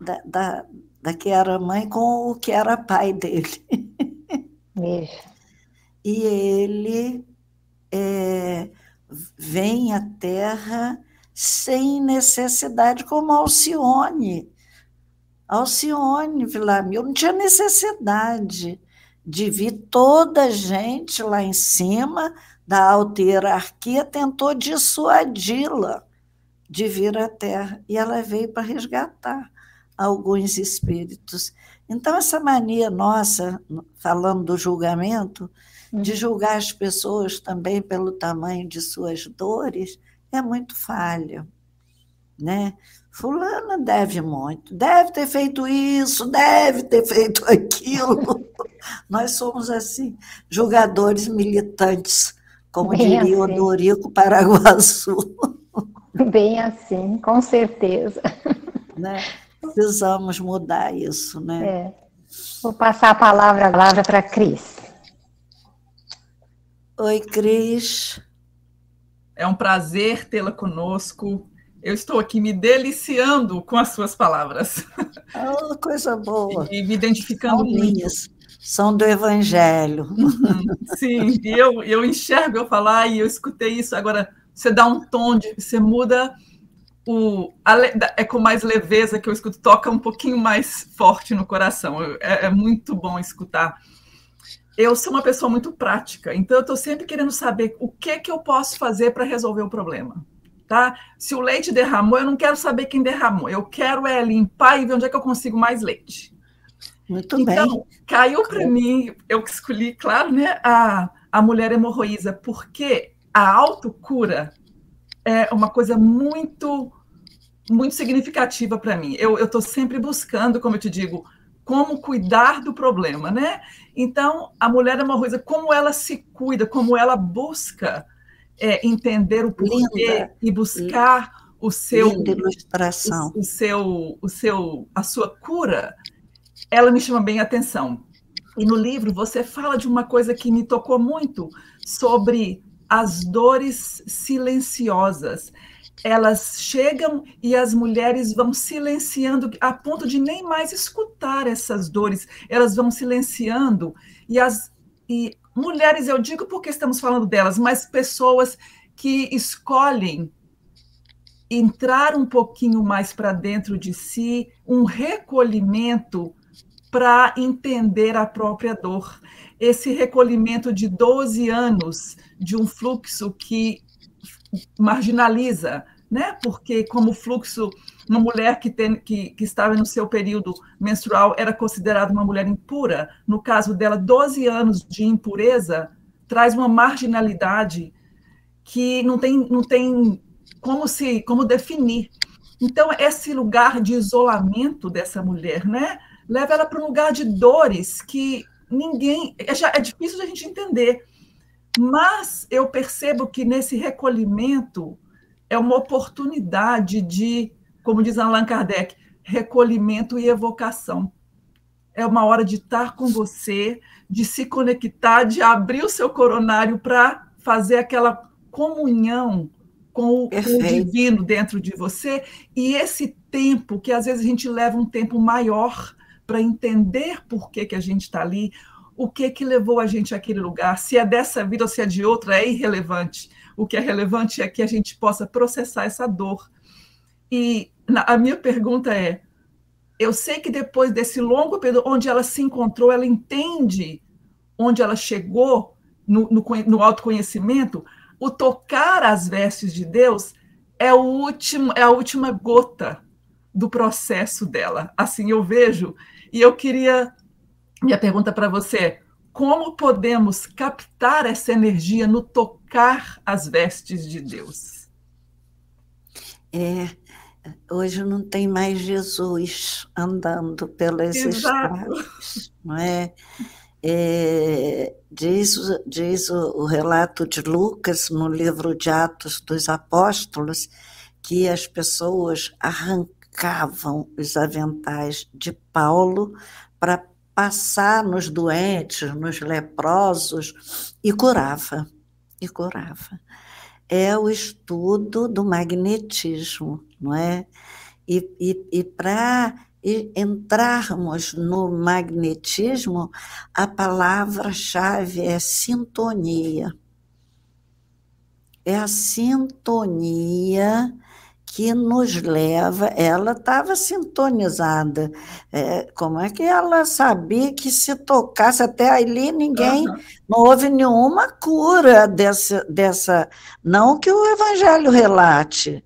da que era mãe com o que era pai dele. E ele vem à Terra sem necessidade, como Alcione. Alcione Villamil não tinha necessidade de vir, toda a gente lá em cima da alta hierarquia tentou dissuadi-la de vir à Terra, e ela veio para resgatar alguns espíritos. Então, essa mania nossa, falando do julgamento, de julgar as pessoas também pelo tamanho de suas dores, é muito falha, né? Fulana deve muito, deve ter feito isso, deve ter feito aquilo. Nós somos assim, julgadores militantes como Bem diria assim. o Dorico Paraguaçu. Bem assim, com certeza. Né? Precisamos mudar isso, né? Vou passar a palavra para a Cris. Oi, Cris. É um prazer tê-la conosco. Eu estou aqui me deliciando com as suas palavras. Oh, coisa boa. E me identificando São muito. minhas. São do Evangelho. Sim, e eu enxergo eu falar, e eu escutei isso. Agora, você dá um tom, você muda é com mais leveza que eu escuto, toca um pouquinho mais forte no coração. É muito bom escutar. Eu sou uma pessoa muito prática, então eu estou sempre querendo saber o que eu posso fazer para resolver o problema. Tá? Se o leite derramou, eu não quero saber quem derramou. Eu quero limpar e ver onde é que eu consigo mais leite. Muito então, bem. Caiu para mim, eu escolhi, claro, né, a mulher hemorroísa, porque a autocura é uma coisa muito, muito significativa para mim. Eu estou sempre buscando, como eu te digo, como cuidar do problema, né? Então, a mulher hemorroísa, como ela se cuida, como ela busca entender o porquê e buscar o seu, linda ilustração. A sua cura, ela me chama bem a atenção. E no livro você fala de uma coisa que me tocou muito, sobre as dores silenciosas. Elas chegam e as mulheres vão silenciando a ponto de nem mais escutar essas dores. Elas vão silenciando e mulheres, eu digo porque estamos falando delas, mas pessoas que escolhem entrar um pouquinho mais para dentro de si, um recolhimento para entender a própria dor. Esse recolhimento de 12 anos de um fluxo que marginaliza, né? Porque como fluxo, uma mulher que estava no seu período menstrual era considerada uma mulher impura. No caso dela, 12 anos de impureza traz uma marginalidade que não tem como definir. Então, esse lugar de isolamento dessa mulher, né, leva ela para um lugar de dores que é difícil de a gente entender. Mas eu percebo que nesse recolhimento é uma oportunidade de, como diz Allan Kardec, recolhimento e evocação. É uma hora de estar com você, de se conectar, de abrir o seu coronário para fazer aquela comunhão com o divino dentro de você, e esse tempo, que às vezes a gente leva um tempo maior para entender por que a gente está ali, o que levou a gente àquele lugar, se é dessa vida ou se é de outra, é irrelevante. O que é relevante é que a gente possa processar essa dor. E a minha pergunta é, eu sei que depois desse longo período onde ela se encontrou, ela entende onde ela chegou no autoconhecimento, o tocar as vestes de Deus é a última gota do processo dela. Assim eu vejo, e eu queria... Minha pergunta para você é, como podemos captar essa energia no tocar as vestes de Deus? Hoje não tem mais Jesus andando pelas estradas, não é? Diz o relato de Lucas, no livro de Atos dos Apóstolos, que as pessoas arrancavam os aventais de Paulo para passar nos doentes, nos leprosos, e curava. É o estudo do magnetismo, não é? E para entrarmos no magnetismo, a palavra-chave é sintonia. É a sintonia que nos leva, ela estava sintonizada. Como é que ela sabia que se tocasse até ali ninguém, não houve nenhuma cura dessa, não que o Evangelho relate,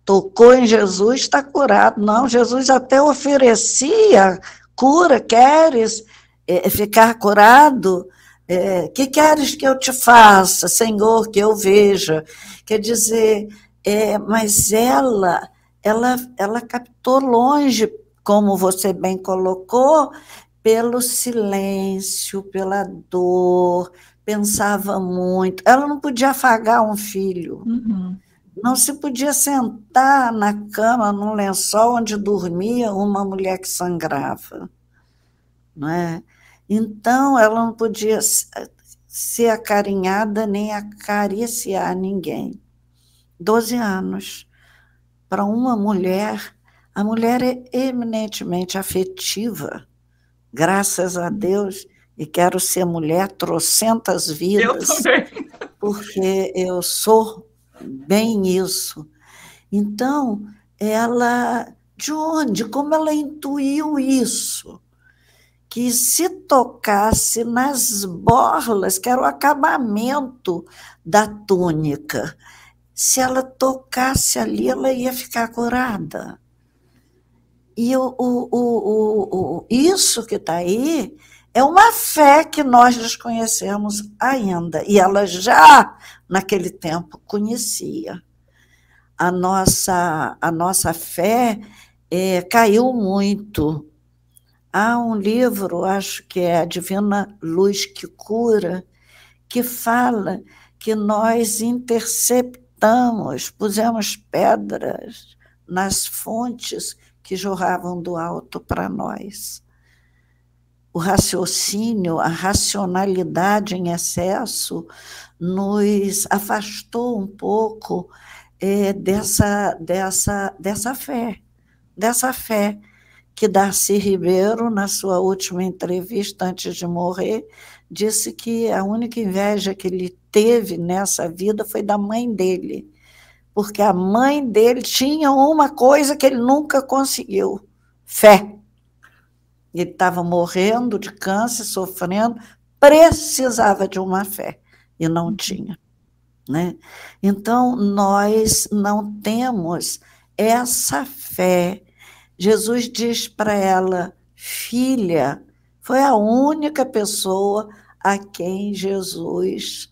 tocou em Jesus, está curado. Não, Jesus até oferecia cura, queres ficar curado? Que queres que eu te faça, Senhor, que eu veja? Quer dizer... mas ela captou longe, como você bem colocou, pelo silêncio, pela dor, pensava muito. Ela não podia afagar um filho. Uhum. Não se podia sentar na cama, num lençol onde dormia uma mulher que sangrava. Não é? Então, ela não podia ser acarinhada nem acariciar ninguém. 12 anos. Para uma mulher, a mulher é eminentemente afetiva, graças a Deus, e quero ser mulher trocentas vidas. Eu também. Porque eu sou bem isso. Então, ela, de onde? Como ela intuiu isso? Que se tocasse nas borlas, que era o acabamento da túnica, se ela tocasse ali, ela ia ficar curada. E isso que está aí é uma fé que nós desconhecemos ainda. E ela já, naquele tempo, conhecia. A nossa fé caiu muito. Há um livro, acho que é A Divina Luz que Cura, que fala que nós interceptamos, pusemos pedras nas fontes que jorravam do alto para nós. O raciocínio, a racionalidade em excesso nos afastou um pouco dessa fé que Darcy Ribeiro, na sua última entrevista antes de morrer, disse que a única inveja que ele teve nessa vida foi da mãe dele, porque a mãe dele tinha uma coisa que ele nunca conseguiu: fé. Ele estava morrendo de câncer, sofrendo, precisava de uma fé, e não tinha. Né? Então, nós não temos essa fé. Jesus diz para ela, filha, foi a única pessoa a quem Jesus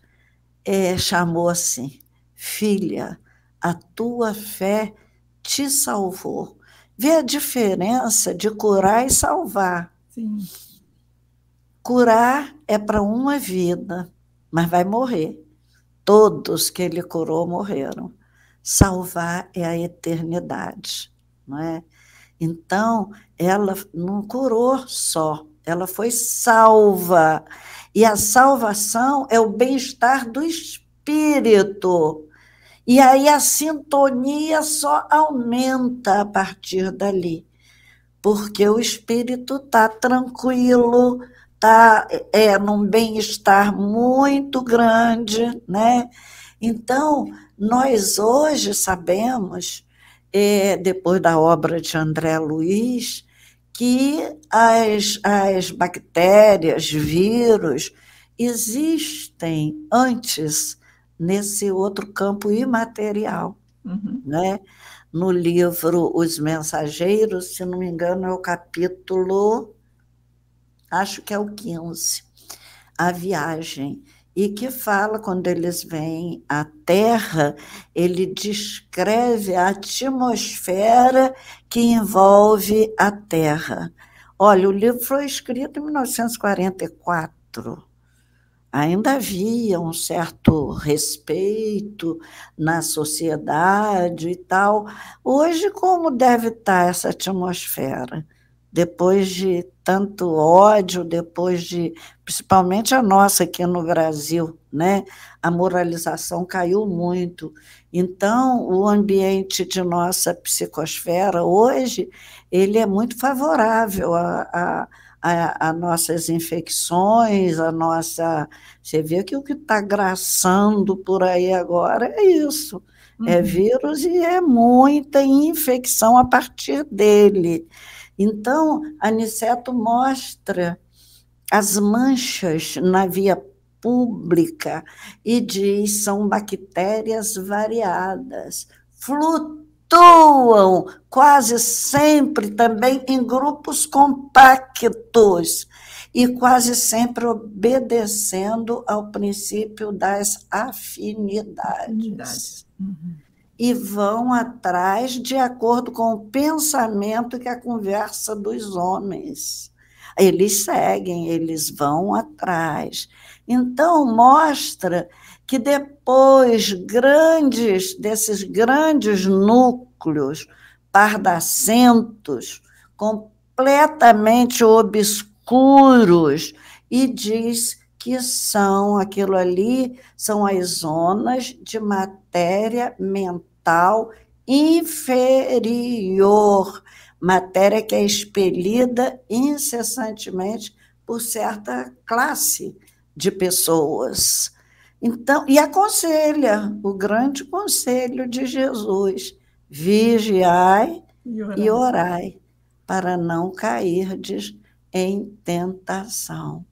chamou assim, filha, a tua fé te salvou. Vê a diferença de curar e salvar. Sim. Curar é para uma vida, mas vai morrer. Todos que ele curou morreram. Salvar é a eternidade, não é? Então, ela não curou só, ela foi salva. E a salvação é o bem-estar do espírito. E aí a sintonia só aumenta a partir dali, porque o espírito está tranquilo, está num bem-estar muito grande, né? Então, nós hoje sabemos, depois da obra de André Luiz, que as bactérias, vírus, existem antes nesse outro campo imaterial. Uhum. Né? No livro Os Mensageiros, se não me engano, é o capítulo, acho que é o 15, A Viagem, e que fala, quando eles vêm à Terra, ele descreve a atmosfera que envolve a Terra. Olha, o livro foi escrito em 1944. Ainda havia um certo respeito na sociedade e tal. Hoje, como deve estar essa atmosfera? Depois de tanto ódio, depois de, principalmente a nossa aqui no Brasil, né? A moralização caiu muito. Então, o ambiente de nossa psicosfera hoje, ele é muito favorável a nossas infecções, a nossa... Você vê que o que está graçando por aí agora é isso, é vírus e é muita infecção a partir dele. Então, Aniceto mostra as manchas na via pública e diz são bactérias variadas, flutuam quase sempre também em grupos compactos e quase sempre obedecendo ao princípio das afinidades. E vão atrás de acordo com o pensamento e a conversa dos homens. eles seguem, eles vão atrás. Então, mostra que depois desses grandes núcleos pardacentos, completamente obscuros, e diz que aquilo ali são as zonas de matéria mental inferior, matéria que é expelida incessantemente por certa classe de pessoas. Então, e aconselha, o grande conselho de Jesus: vigiai e orai, para não cairdes em tentação.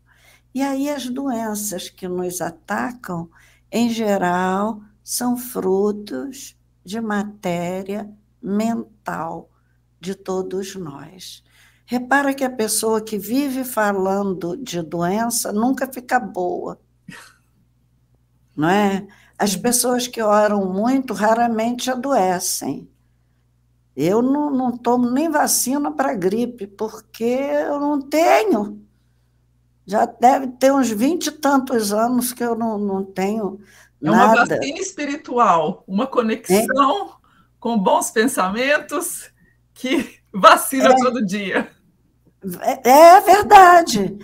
E aí as doenças que nos atacam, em geral, são frutos de matéria mental de todos nós. Repara que a pessoa que vive falando de doença nunca fica boa, não é? As pessoas que oram muito raramente adoecem. Eu não tomo nem vacina para gripe, porque eu não tenho. Já deve ter uns 20 e tantos anos que eu não tenho nada. É uma vacina espiritual, uma conexão com bons pensamentos que vacina todo dia. É verdade.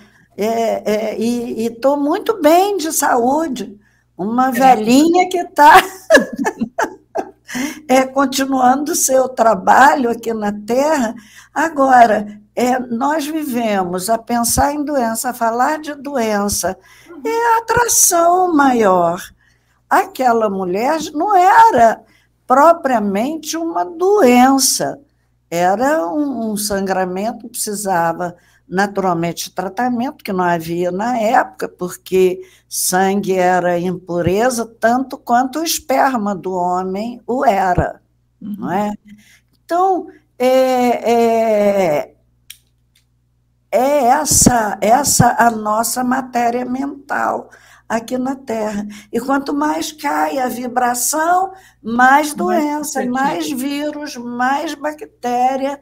E estou muito bem de saúde. Uma velhinha que está continuando o seu trabalho aqui na Terra. Agora, nós vivemos a pensar em doença, a falar de doença, é a atração maior. Aquela mulher não era propriamente uma doença, era um sangramento que precisava naturalmente de tratamento, que não havia na época, porque sangue era impureza tanto quanto o esperma do homem o era, não é? Então, essa a nossa matéria mental aqui na Terra. E quanto mais cai a vibração, mais doença, mais vírus, mais bactéria.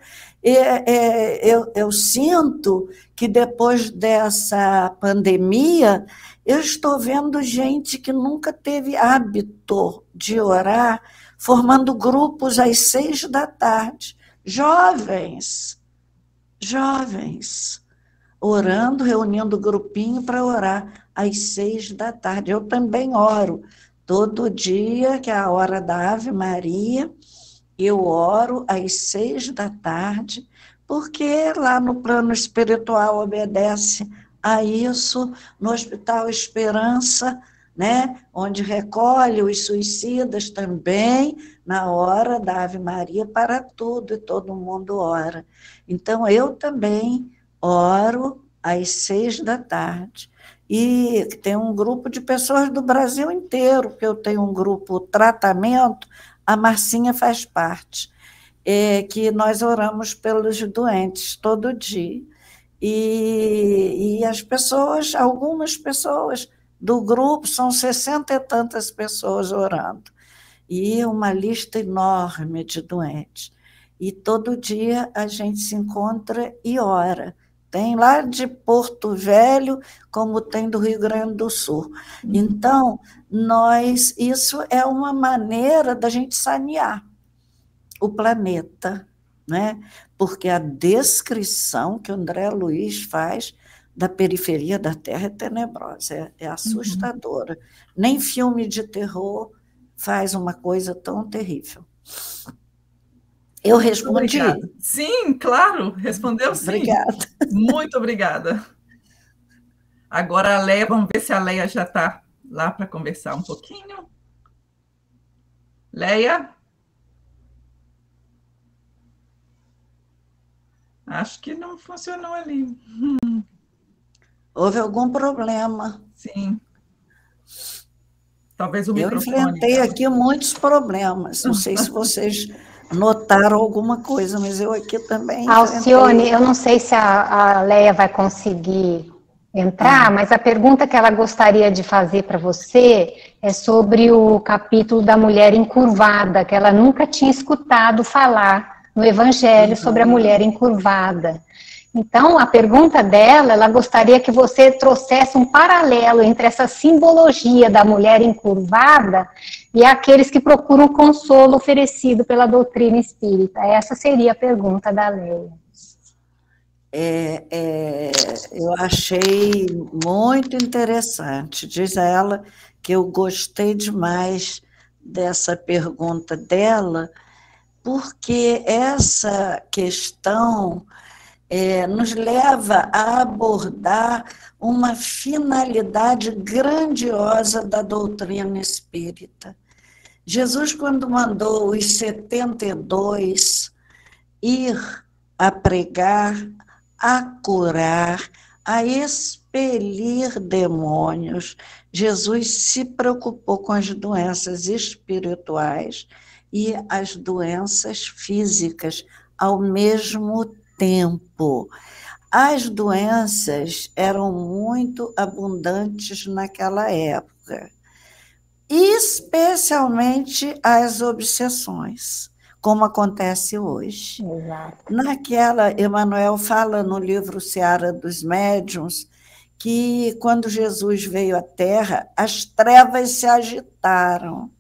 Eu sinto que depois dessa pandemia, eu estou vendo gente que nunca teve hábito de orar, formando grupos às 6 da tarde. Jovens, orando, reunindo grupinho para orar às 6 da tarde. Eu também oro todo dia, que é a hora da Ave Maria, eu oro às 6 da tarde, porque lá no plano espiritual obedece a isso, no Hospital Esperança, né, onde recolhe os suicidas também, na hora da Ave Maria, para tudo, e todo mundo ora. Então, eu também oro às 6 da tarde. E tem um grupo de pessoas do Brasil inteiro, porque eu tenho um grupo tratamento, a Marcinha faz parte, que nós oramos pelos doentes todo dia. E as pessoas, algumas pessoas do grupo, são 60 e tantas pessoas orando, e uma lista enorme de doentes. E todo dia a gente se encontra e ora. Tem lá de Porto Velho, como tem do Rio Grande do Sul. Então, isso é uma maneira da gente sanear o planeta, né? Porque a descrição que o André Luiz faz da periferia da Terra é tenebrosa, é assustadora. Nem filme de terror faz uma coisa tão terrível. Eu respondi? Obrigada. Sim, claro, respondeu sim. Obrigada. Muito obrigada. Agora a Leia, vamos ver se a Leia já está lá para conversar um pouquinho. Leia? Acho que não funcionou ali. Houve algum problema. Sim. Talvez o microfone. Eu enfrentei aqui muitos problemas. Não sei se vocês notaram alguma coisa, mas eu aqui também... Alcione, eu não sei se a Leia vai conseguir entrar, mas a pergunta que ela gostaria de fazer para você é sobre o capítulo da mulher encurvada, que ela nunca tinha escutado falar no Evangelho sobre a mulher encurvada. Então, a pergunta dela, ela gostaria que você trouxesse um paralelo entre essa simbologia da mulher encurvada e aqueles que procuram consolo oferecido pela doutrina espírita. Essa seria a pergunta da Leia. Eu achei muito interessante. Diz ela que eu gostei demais dessa pergunta dela, porque essa questão nos leva a abordar uma finalidade grandiosa da doutrina espírita. Jesus, quando mandou os 72 ir a pregar, a curar, a expelir demônios, Jesus se preocupou com as doenças espirituais e as doenças físicas ao mesmo tempo. As doenças eram muito abundantes naquela época, especialmente as obsessões, como acontece hoje. Exato. Emmanuel fala no livro Seara dos Médiuns que, quando Jesus veio à Terra, as trevas se agitaram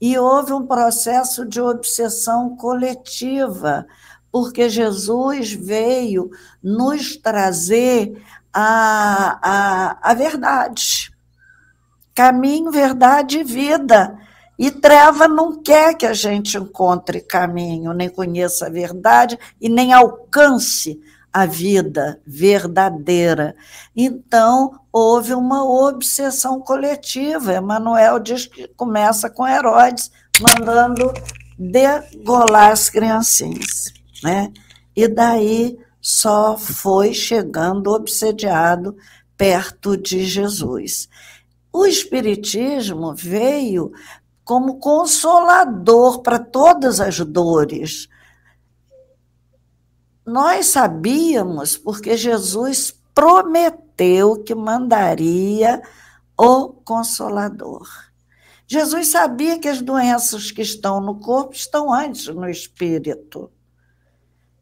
e houve um processo de obsessão coletiva, porque Jesus veio nos trazer a verdade. Caminho, verdade e vida. E treva não quer que a gente encontre caminho, nem conheça a verdade e nem alcance a vida verdadeira. Então, houve uma obsessão coletiva. Emmanuel diz que começa com Herodes, mandando degolar as criancinhas, né? E daí só foi chegando obsediado perto de Jesus. O Espiritismo veio como consolador para todas as dores. Nós sabíamos, porque Jesus prometeu que mandaria o Consolador. Jesus sabia que as doenças que estão no corpo estão antes no espírito,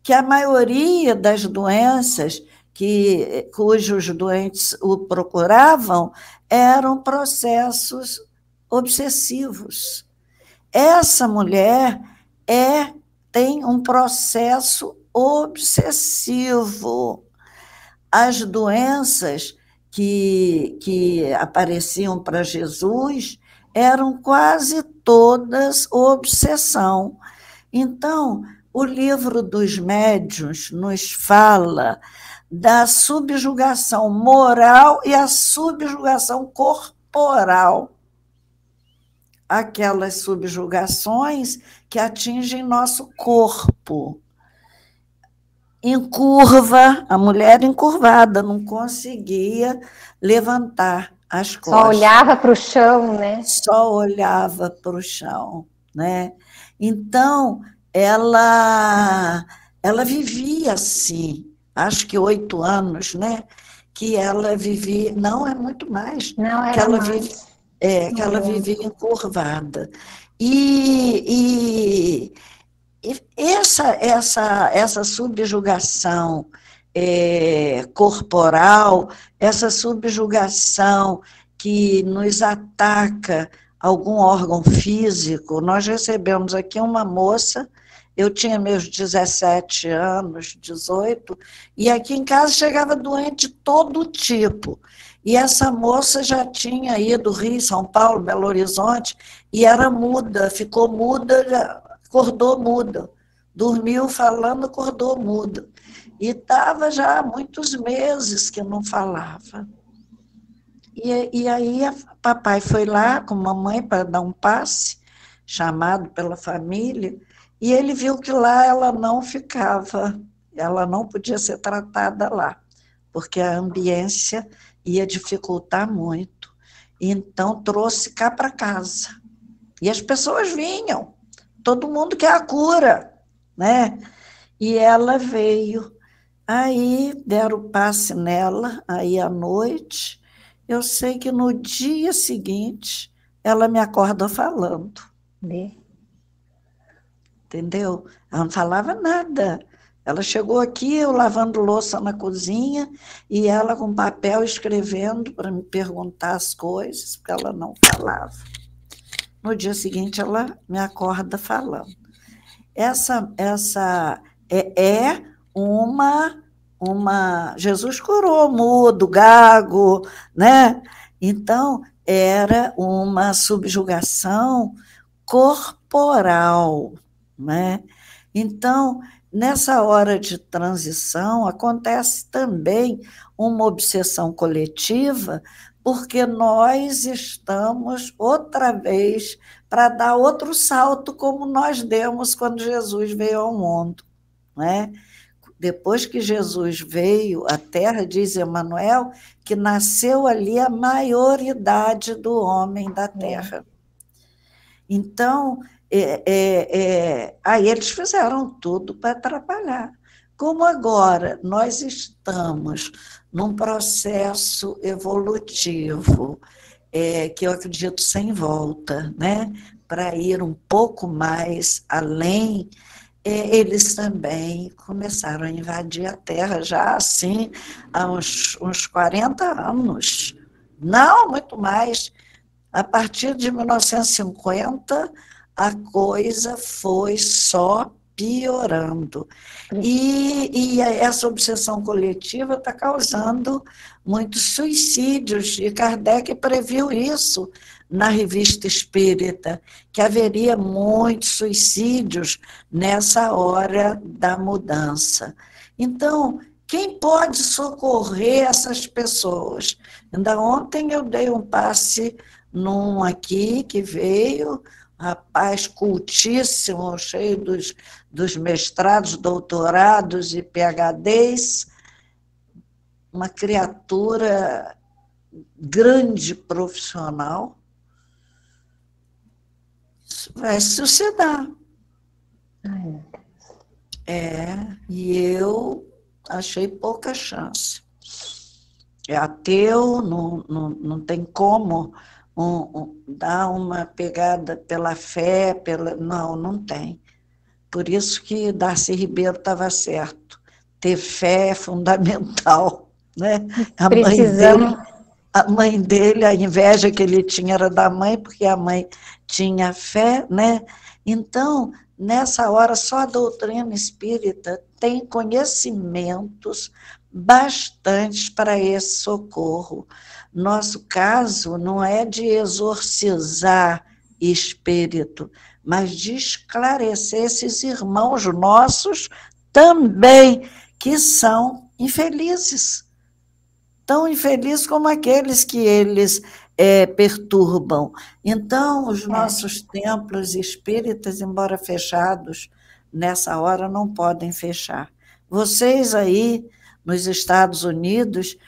que a maioria das doenças cujos doentes o procuravam eram processos obsessivos. Essa mulher tem um processo obsessivo. As doenças que apareciam para Jesus eram quase todas obsessão. Então, o livro dos médiuns nos fala da subjugação moral e a subjugação corporal. Aquelas subjugações que atingem nosso corpo. Encurva, a mulher encurvada, não conseguia levantar as costas. Só olhava para o chão, né? Só olhava para o chão, né? Então, ela vivia assim, acho que 8 anos, né? Que ela vivia, não é muito mais, não que ela mais. que ela vivia encurvada. E essa subjugação corporal, essa subjugação que nos ataca algum órgão físico, nós recebemos aqui uma moça, eu tinha meus 17 anos, 18, e aqui em casa chegava doente de todo tipo. E essa moça já tinha ido Rio, São Paulo, Belo Horizonte, e era muda, ficou muda, acordou muda. Dormiu falando, acordou muda. E estava já há muitos meses que não falava. E aí papai foi lá com a mamãe para dar um passe, chamado pela família, e ele viu que lá ela não ficava, ela não podia ser tratada lá, porque a ambiência ia dificultar muito. Então, trouxe cá para casa. E as pessoas vinham, todo mundo quer a cura, né? E ela veio. Aí deram o passe nela, aí à noite. Eu sei que no dia seguinte ela me acorda falando. Entendeu? Ela não falava nada. Ela chegou aqui, eu lavando louça na cozinha, e ela com papel escrevendo para me perguntar as coisas, porque ela não falava. No dia seguinte, ela me acorda falando. Essa é uma... Jesus curou mudo, gago, né? Então, era uma subjugação corporal, né? Então, nessa hora de transição, acontece também uma obsessão coletiva, porque nós estamos outra vez para dar outro salto, como nós demos quando Jesus veio ao mundo, né? Depois que Jesus veio à Terra, diz Emmanuel, que nasceu ali a maioridade do homem da Terra. Então, aí eles fizeram tudo para atrapalhar. Como agora nós estamos num processo evolutivo, que eu acredito sem volta, né? Para ir um pouco mais além, eles também começaram a invadir a Terra já assim há uns 40 anos. Não, muito mais. A partir de 1950, a coisa foi só piorando. E essa obsessão coletiva está causando muitos suicídios, e Kardec previu isso na Revista Espírita, que haveria muitos suicídios nessa hora da mudança. Então, quem pode socorrer essas pessoas? Ainda ontem eu dei um passe num aqui que veio, rapaz cultíssimo, cheio dos mestrados, doutorados e PhDs, uma criatura grande profissional, vai se suicidar. E eu achei pouca chance. É ateu, não tem como dar uma pegada pela fé, não tem. Por isso que Darcy Ribeiro estava certo. Ter fé é fundamental, né? A mãe dele, a inveja que ele tinha era da mãe, porque a mãe tinha fé, né? Então, nessa hora, só a doutrina espírita tem conhecimentos bastantes para esse socorro. Nosso caso não é de exorcizar espírito, mas de esclarecer esses irmãos nossos também, que são infelizes. Tão infelizes como aqueles que eles perturbam. Então, os nossos templos espíritas, embora fechados, nessa hora não podem fechar. Vocês aí, nos Estados Unidos,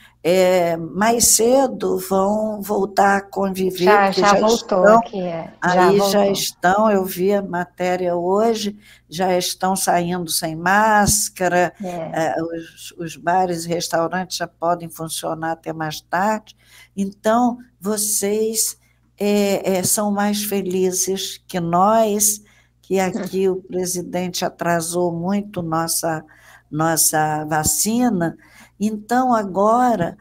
mais cedo vão voltar a conviver. Já voltou estão, aqui. Já estão, eu vi a matéria hoje, já estão saindo sem máscara, os bares e restaurantes já podem funcionar até mais tarde. Então, vocês são mais felizes que nós, que aqui o presidente atrasou muito nossa vacina. Então, agora,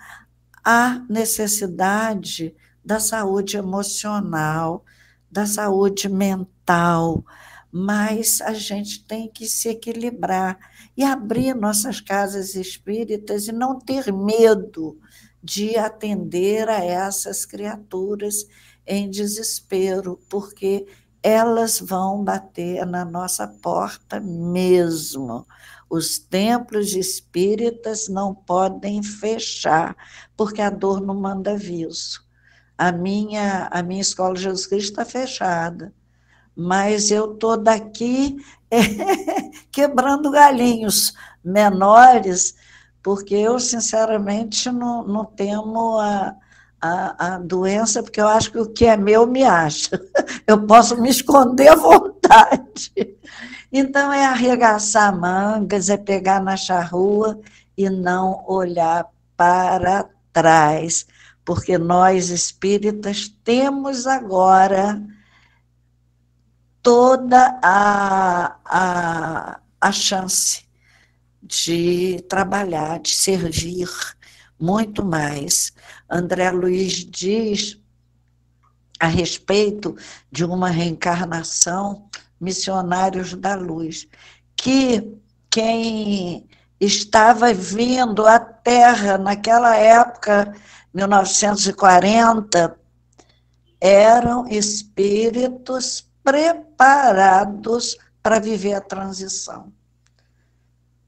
há necessidade da saúde emocional, da saúde mental, mas a gente tem que se equilibrar e abrir nossas casas espíritas e não ter medo de atender a essas criaturas em desespero, porque elas vão bater na nossa porta mesmo. Os templos espíritas não podem fechar, porque a dor não manda aviso. A minha Escola Jesus Cristo está fechada, mas eu estou daqui quebrando galinhos menores, porque eu, sinceramente, não temo a doença, porque eu acho que o que é meu me acha. Eu posso me esconder à vontade. Então, é arregaçar mangas, é pegar na charrua e não olhar para trás, porque nós, espíritas, temos agora toda a chance de trabalhar, de servir muito mais. André Luiz diz a respeito de uma reencarnação, Missionários da Luz, que quem estava vindo à Terra naquela época, 1940, eram espíritos preparados para viver a transição.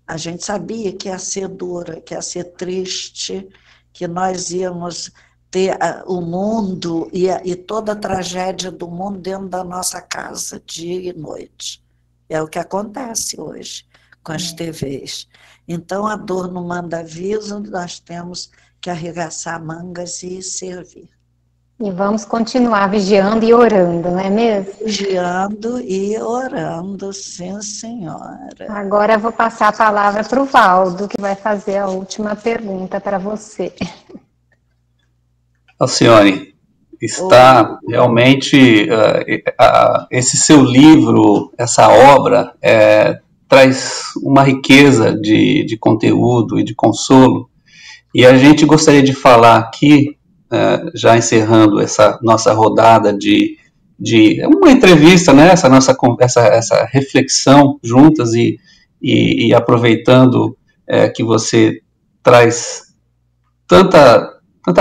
A gente sabia que ia ser dura, que ia ser triste, que nós íamos ter o mundo e toda a tragédia do mundo dentro da nossa casa, dia e noite. É o que acontece hoje com as TVs. Então, a dor não manda aviso, nós temos que arregaçar mangas e servir. E vamos continuar vigiando e orando, não é mesmo? Vigiando e orando, sim, senhora. Agora eu vou passar a palavra para o Valdo, que vai fazer a última pergunta para você. Alcione, está realmente, esse seu livro, essa obra, traz uma riqueza de conteúdo e de consolo, e a gente gostaria de falar aqui, já encerrando essa nossa rodada de uma entrevista, né, essa reflexão juntas e aproveitando que você traz tanta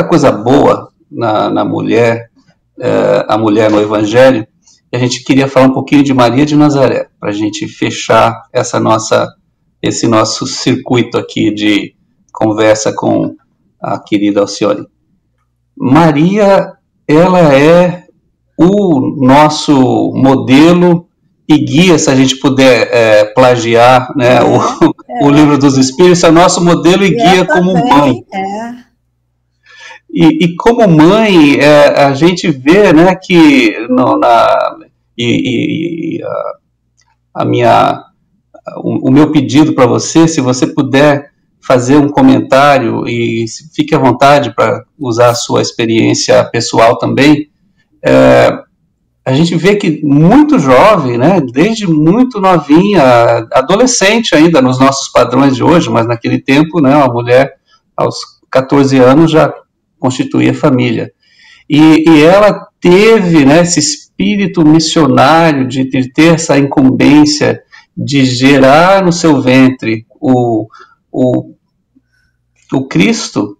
coisa boa na mulher, a mulher no Evangelho, e a gente queria falar um pouquinho de Maria de Nazaré, para a gente fechar esse nosso circuito aqui de conversa com a querida Alcione. Maria, ela é o nosso modelo e guia, se a gente puder plagiar, né, o Livro dos Espíritos, é o nosso modelo e guia como mãe. E como mãe, a gente vê, né, que o meu pedido para você, se você puder fazer um comentário, e fique à vontade para usar a sua experiência pessoal também, a gente vê que muito jovem, né, desde muito novinha, adolescente ainda nos nossos padrões de hoje, mas naquele tempo, né, uma mulher aos 14 anos já constituía família. E ela teve, né, esse espírito missionário de ter essa incumbência de gerar no seu ventre o Cristo,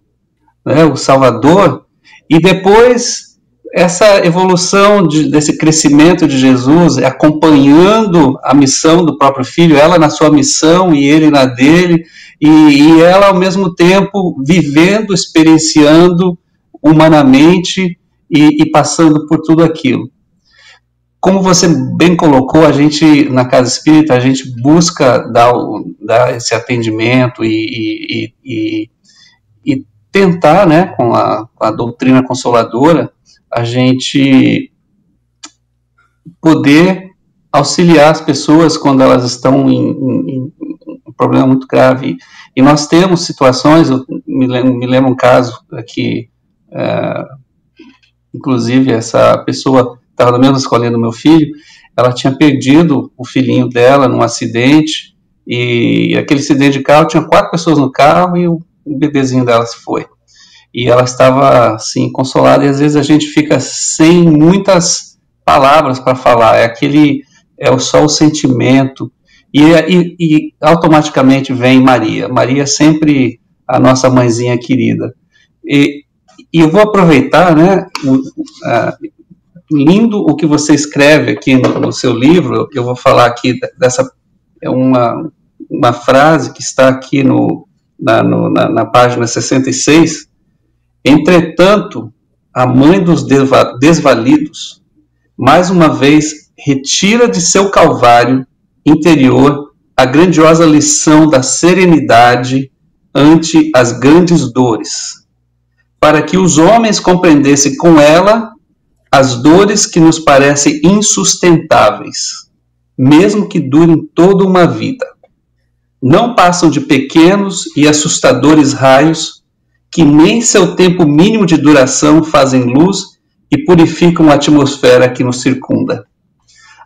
né, o Salvador, e depois essa evolução desse crescimento de Jesus, acompanhando a missão do próprio filho, ela na sua missão e ele na dele, e ela ao mesmo tempo vivendo, experienciando humanamente e passando por tudo aquilo. Como você bem colocou, a gente, na Casa Espírita, a gente busca dar esse atendimento e tentar, né, com a doutrina consoladora, a gente poder auxiliar as pessoas quando elas estão em um problema muito grave. E nós temos situações, eu me lembro um caso que, inclusive, essa pessoa estava na mesma escolinha do meu filho, ela tinha perdido o filhinho dela num acidente, e aquele acidente de carro, tinha 4 pessoas no carro, e o bebezinho dela se foi. E ela estava, assim, consolada, e às vezes a gente fica sem muitas palavras para falar, só o sentimento, e automaticamente vem Maria. Maria é sempre a nossa mãezinha querida. E eu vou aproveitar, né, lindo o que você escreve aqui no seu livro, eu vou falar aqui uma frase que está aqui na página 66, entretanto, a mãe dos desvalidos, mais uma vez, retira de seu calvário interior a grandiosa lição da serenidade ante as grandes dores, para que os homens compreendessem com ela as dores que nos parecem insustentáveis, mesmo que durem toda uma vida. Não passam de pequenos e assustadores raios que nem seu tempo mínimo de duração fazem luz e purificam a atmosfera que nos circunda.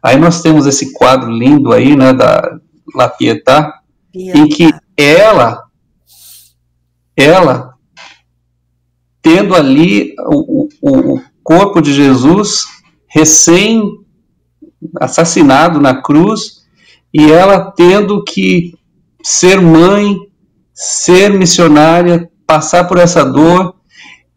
Aí nós temos esse quadro lindo aí, né, da La Pietà, em que ela tendo ali o corpo de Jesus recém-assassinado na cruz, e ela tendo que ser mãe, ser missionária, passar por essa dor.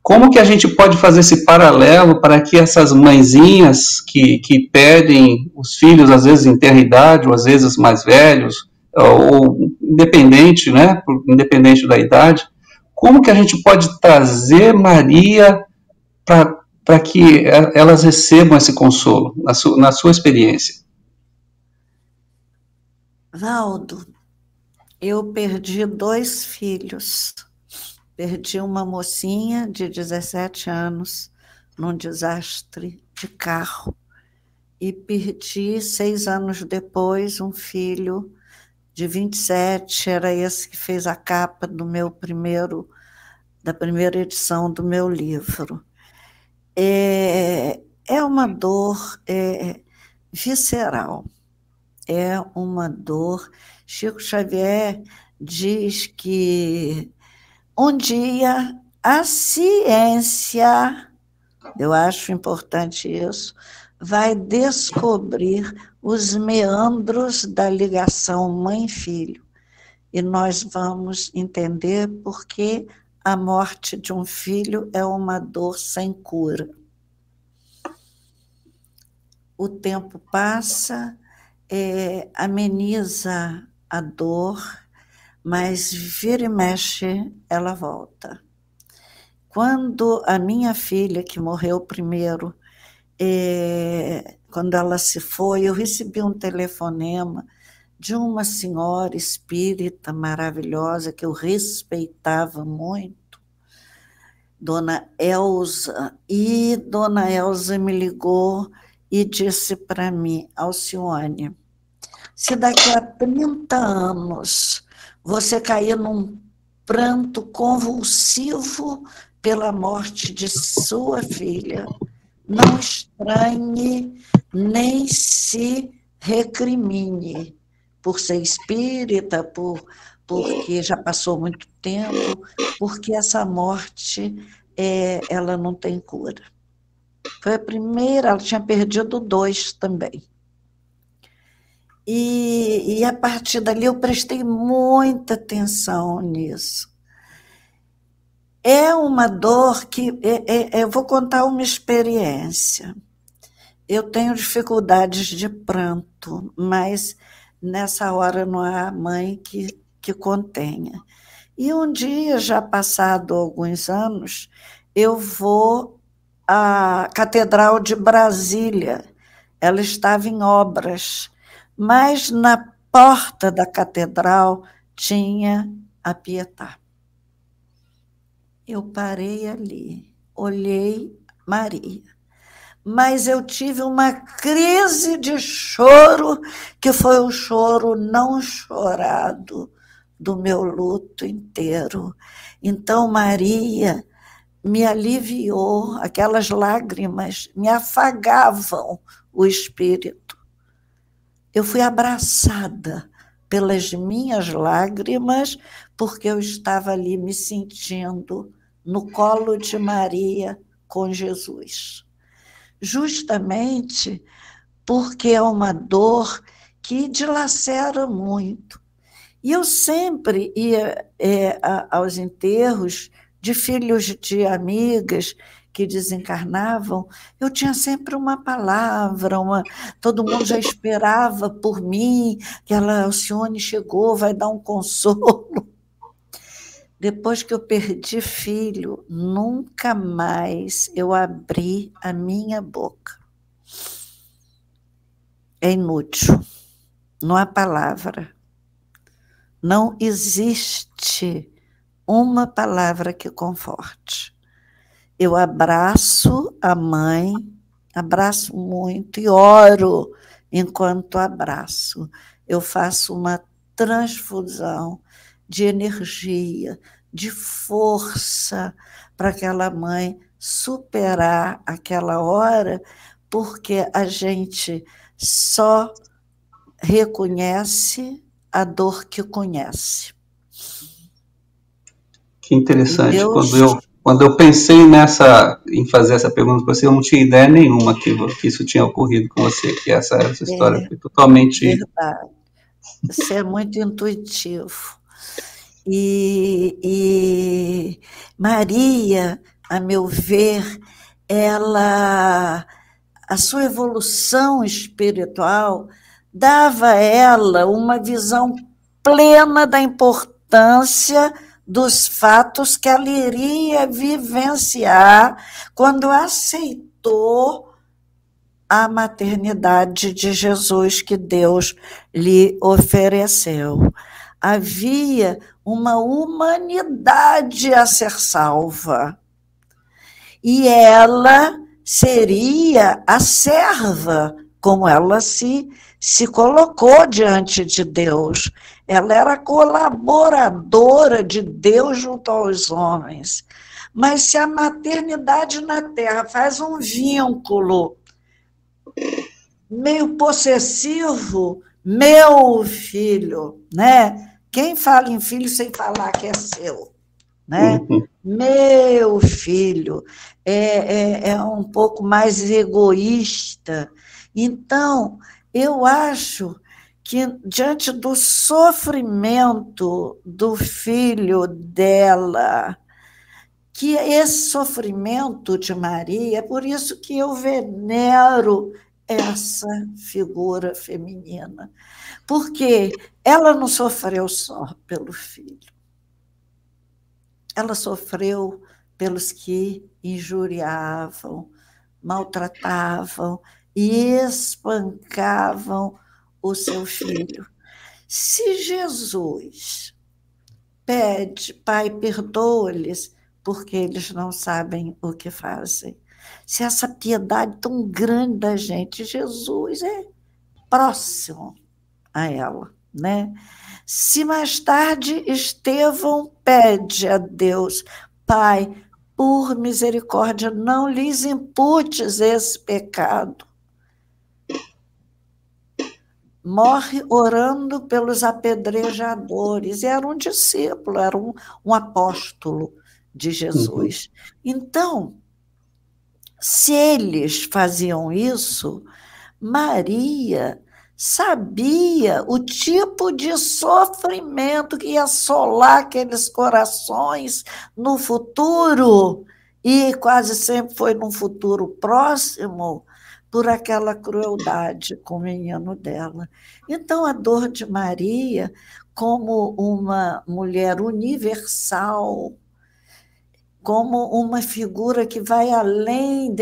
Como que a gente pode fazer esse paralelo para que essas mãezinhas que perdem os filhos, às vezes em tenra idade, ou às vezes mais velhos, ou independente, né, independente da idade, como que a gente pode trazer Maria para que elas recebam esse consolo, na sua experiência? Valdo, eu perdi 2 filhos. Perdi uma mocinha de 17 anos num desastre de carro. E perdi, 6 anos depois, um filho de 27, era esse que fez a capa da primeira edição do meu livro. É uma dor visceral, é uma dor. Chico Xavier diz que um dia a ciência, eu acho importante isso, vai descobrir os meandros da ligação mãe-filho. E nós vamos entender por que a morte de um filho é uma dor sem cura. O tempo passa, ameniza a dor, mas vira e mexe, ela volta. Quando a minha filha, que morreu primeiro, quando ela se foi, eu recebi um telefonema de uma senhora espírita maravilhosa, que eu respeitava muito, Dona Elza, e Dona Elza me ligou e disse para mim: Alcione, se daqui a 30 anos você cair num pranto convulsivo pela morte de sua filha, não estranhe nem se recrimine por ser espírita, porque já passou muito tempo, porque essa morte ela não tem cura. Foi a primeira, ela tinha perdido 2 também. E a partir dali eu prestei muita atenção nisso. É uma dor que... eu vou contar uma experiência. Eu tenho dificuldades de pranto, mas nessa hora não há mãe que contenha. E um dia, já passado alguns anos, eu vou à Catedral de Brasília. Ela estava em obras, mas na porta da catedral tinha a Pietà. Eu parei ali, olhei Maria, mas eu tive uma crise de choro, que foi o choro não chorado do meu luto inteiro. Então, Maria me aliviou, aquelas lágrimas me afagavam o espírito. Eu fui abraçada pelas minhas lágrimas, porque eu estava ali me sentindo no colo de Maria com Jesus. Justamente porque é uma dor que dilacera muito. E eu sempre ia aos enterros de filhos de amigas que desencarnavam, eu tinha sempre uma palavra, todo mundo já esperava por mim, que a Alcione chegou, vai dar um consolo. Depois que eu perdi filho, nunca mais eu abri a minha boca. É inútil, não há palavra. Não existe uma palavra que conforte. Eu abraço a mãe, abraço muito e oro enquanto abraço. Eu faço uma transfusão de energia, de força para aquela mãe superar aquela hora, porque a gente só reconhece a dor que conhece. Que interessante. Deus... Quando eu pensei em fazer essa pergunta para você, eu não tinha ideia nenhuma que isso tinha ocorrido com você, que essa história foi totalmente... Verdade. Você é muito intuitivo. E Maria, a meu ver, a sua evolução espiritual dava a ela uma visão plena da importância dos fatos que ela iria vivenciar quando aceitou a maternidade de Jesus que Deus lhe ofereceu. Havia uma humanidade a ser salva. E ela seria a serva, como ela se colocou diante de Deus. Ela era colaboradora de Deus junto aos homens. Mas se a maternidade na Terra faz um vínculo meio possessivo, meu filho, né? Quem fala em filho sem falar que é seu, né? Meu filho, é um pouco mais egoísta. Então, eu acho que, diante do sofrimento do filho dela, que esse sofrimento de Maria, é por isso que eu venero essa figura feminina, porque ela não sofreu só pelo filho, ela sofreu pelos que injuriavam, maltratavam e espancavam o seu filho. Se Jesus pede, Pai, perdoa-lhes, porque eles não sabem o que fazem, se essa piedade tão grande da gente, Jesus é próximo a ela, né? Se mais tarde Estevão pede a Deus, Pai, por misericórdia, não lhes imputes esse pecado. Morre orando pelos apedrejadores. Era um discípulo, era um apóstolo de Jesus. Então, se eles faziam isso, Maria sabia o tipo de sofrimento que ia assolar aqueles corações no futuro, e quase sempre foi num futuro próximo, por aquela crueldade com o menino dela. Então, a dor de Maria, como uma mulher universal, como uma figura que vai além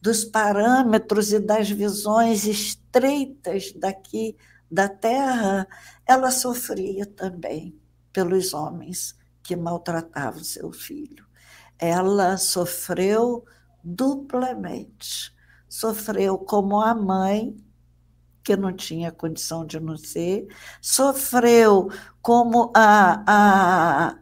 dos parâmetros e das visões estreitas daqui da Terra, ela sofria também pelos homens que maltratavam seu filho. Ela sofreu duplamente. Sofreu como a mãe, que não tinha condição de não ser, sofreu como a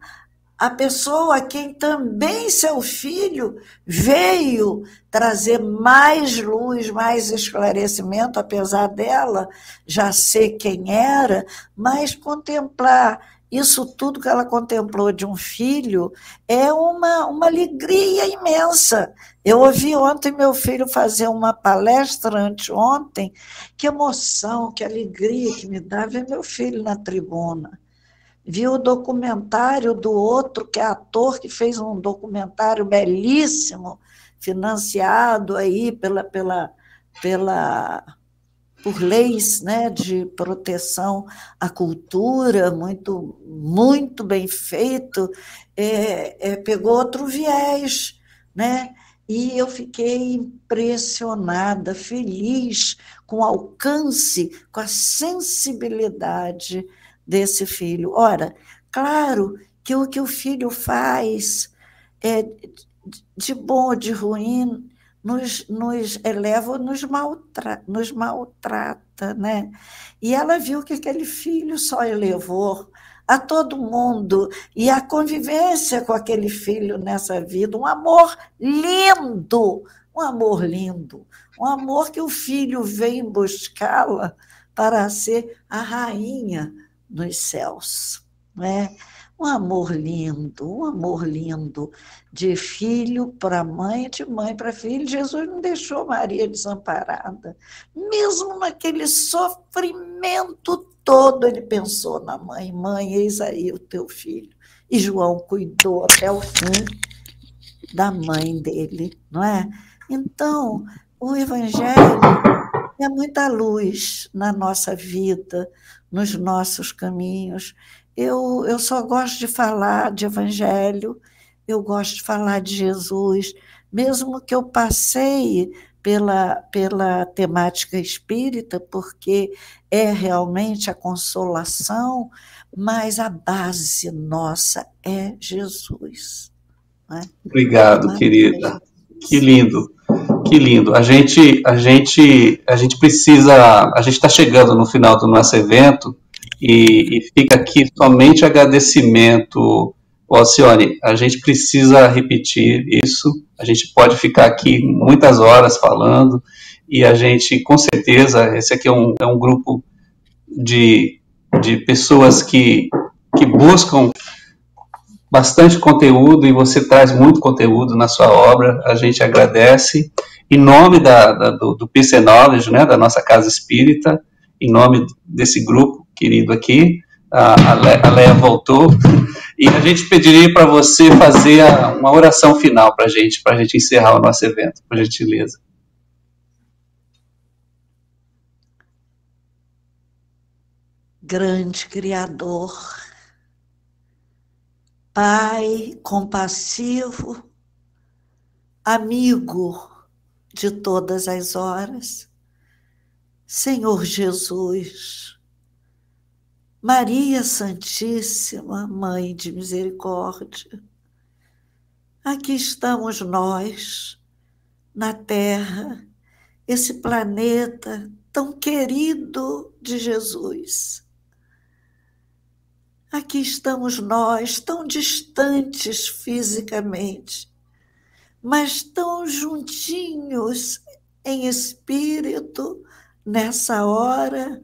pessoa a quem também seu filho veio trazer mais luz, mais esclarecimento, apesar dela já ser quem era, mas contemplar isso tudo que ela contemplou de um filho é uma alegria imensa. Eu ouvi ontem meu filho fazer uma palestra anteontem, que emoção, que alegria que me dá ver meu filho na tribuna. Vi o documentário do outro, que é ator, que fez um documentário belíssimo, financiado aí por leis, né, de proteção à cultura, muito, muito bem feito, pegou outro viés, né? E eu fiquei impressionada, feliz com o alcance, com a sensibilidade desse filho. Ora, claro que o que o filho faz de bom ou de ruim nos eleva, nos maltrata, né? E ela viu que aquele filho só elevou a todo mundo, e a convivência com aquele filho nessa vida, um amor lindo, um amor que o filho vem buscá-la para ser a rainha nos céus, né? um amor lindo, de filho para mãe, de mãe para filho. Jesus não deixou Maria desamparada. Mesmo naquele sofrimento todo, ele pensou na mãe. Mãe, eis aí o teu filho. E João cuidou até o fim da mãe dele, não é? Então, o Evangelho é muita luz na nossa vida, nos nossos caminhos. Eu só gosto de falar de Evangelho, eu gosto de falar de Jesus, mesmo que eu passeie pela temática espírita, porque é realmente a consolação, mas a base nossa é Jesus. Né? Obrigado, querida. Que lindo. Que lindo. A gente precisa, a gente está chegando no final do nosso evento e fica aqui somente agradecimento. Alcione, a gente precisa repetir isso, a gente pode ficar aqui muitas horas falando e a gente, com certeza, esse aqui é um grupo de pessoas que buscam bastante conteúdo e você traz muito conteúdo na sua obra, a gente agradece. Em nome do Peace and Knowledge, né, da nossa Casa Espírita, em nome desse grupo querido aqui, a Leia voltou, e a gente pediria para você fazer uma oração final para a gente encerrar o nosso evento, por gentileza. Grande Criador, Pai compassivo, amigo de todas as horas, Senhor Jesus, Maria Santíssima, Mãe de Misericórdia, aqui estamos nós, na Terra, esse planeta tão querido de Jesus. Aqui estamos nós, tão distantes fisicamente, mas tão juntinhos em espírito, nessa hora,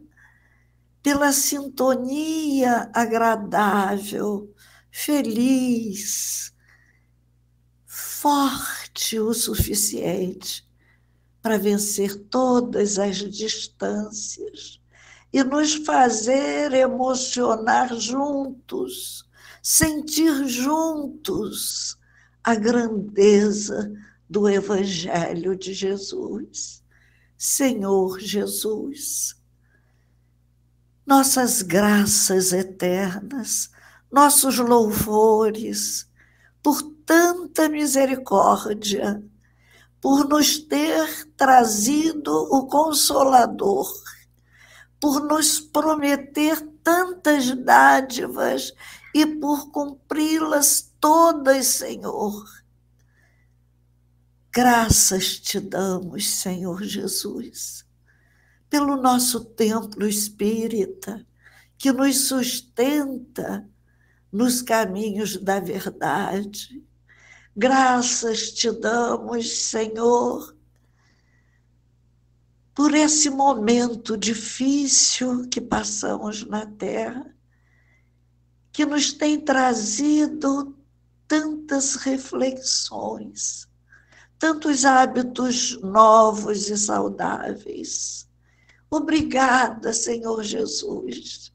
pela sintonia agradável, feliz, forte o suficiente para vencer todas as distâncias e nos fazer emocionar juntos, sentir juntos a grandeza do Evangelho de Jesus. Senhor Jesus, nossas graças eternas, nossos louvores, por tanta misericórdia, por nos ter trazido o Consolador, por nos prometer tantas dádivas e por cumpri-las todas, Senhor. Graças te damos, Senhor Jesus, pelo nosso templo espírita, que nos sustenta nos caminhos da verdade. Graças te damos, Senhor, por esse momento difícil que passamos na Terra, que nos tem trazido tantas reflexões, tantos hábitos novos e saudáveis. Obrigada, Senhor Jesus,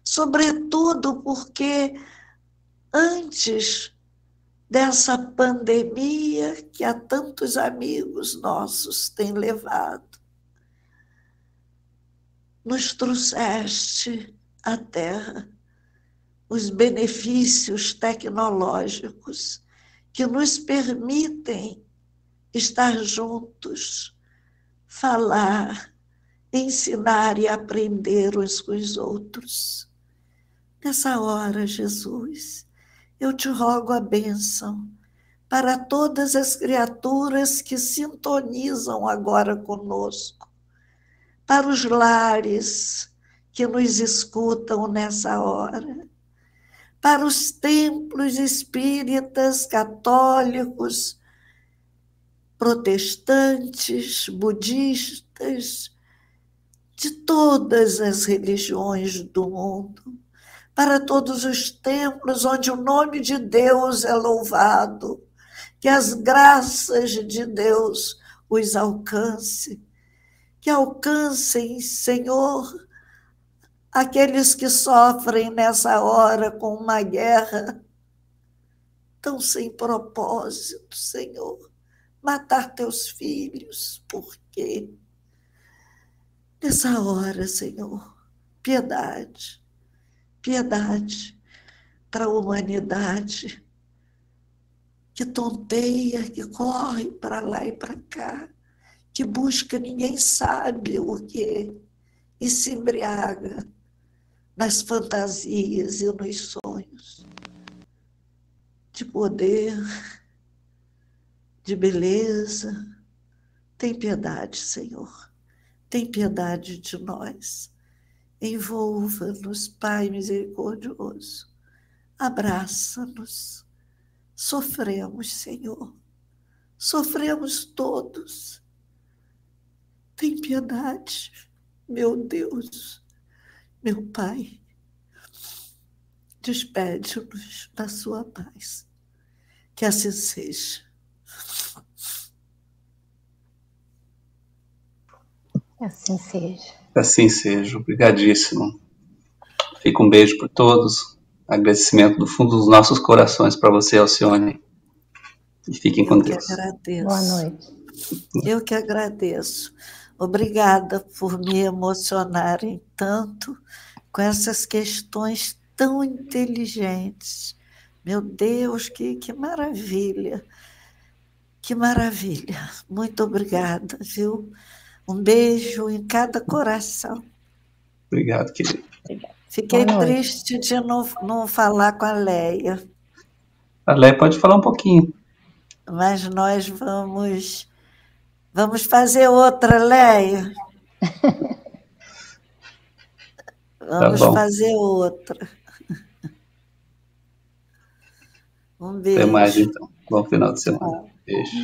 sobretudo porque antes dessa pandemia que a tantos amigos nossos têm levado, nos trouxeste à Terra os benefícios tecnológicos que nos permitem estar juntos, falar, ensinar e aprender uns com os outros. Nessa hora, Jesus, eu te rogo a bênção para todas as criaturas que sintonizam agora conosco, para os lares que nos escutam nessa hora, para os templos espíritas, católicos, protestantes, budistas, de todas as religiões do mundo, para todos os templos onde o nome de Deus é louvado, que as graças de Deus os alcance, que alcancem, Senhor, aqueles que sofrem nessa hora com uma guerra tão sem propósito, Senhor. Matar teus filhos, por quê? Nessa hora, Senhor, piedade, piedade para a humanidade que tonteia, que corre para lá e para cá, que busca ninguém sabe o quê, e se embriaga nas fantasias e nos sonhos de poder, de beleza. Tem piedade, Senhor. Tem piedade de nós. Envolva-nos, Pai misericordioso. Abraça-nos. Sofremos, Senhor. Sofremos todos. Tem piedade, meu Deus, meu Pai. Despede-nos da sua paz. Que assim seja. Assim seja. Assim seja. Obrigadíssimo. Fica um beijo por todos. Agradecimento do fundo dos nossos corações para você, Alcione. E fiquem com Deus. Eu que agradeço. Boa noite. Eu que agradeço. Obrigada por me emocionarem tanto com essas questões tão inteligentes. Meu Deus, que maravilha. Que maravilha. Muito obrigada, viu? Um beijo em cada coração. Obrigado, querido. Fiquei triste de não falar com a Leia. A Leia pode falar um pouquinho. Mas nós vamos fazer outra, Leia. Vamos fazer outra. Um beijo. Até mais, então. Bom final de semana. Beijo.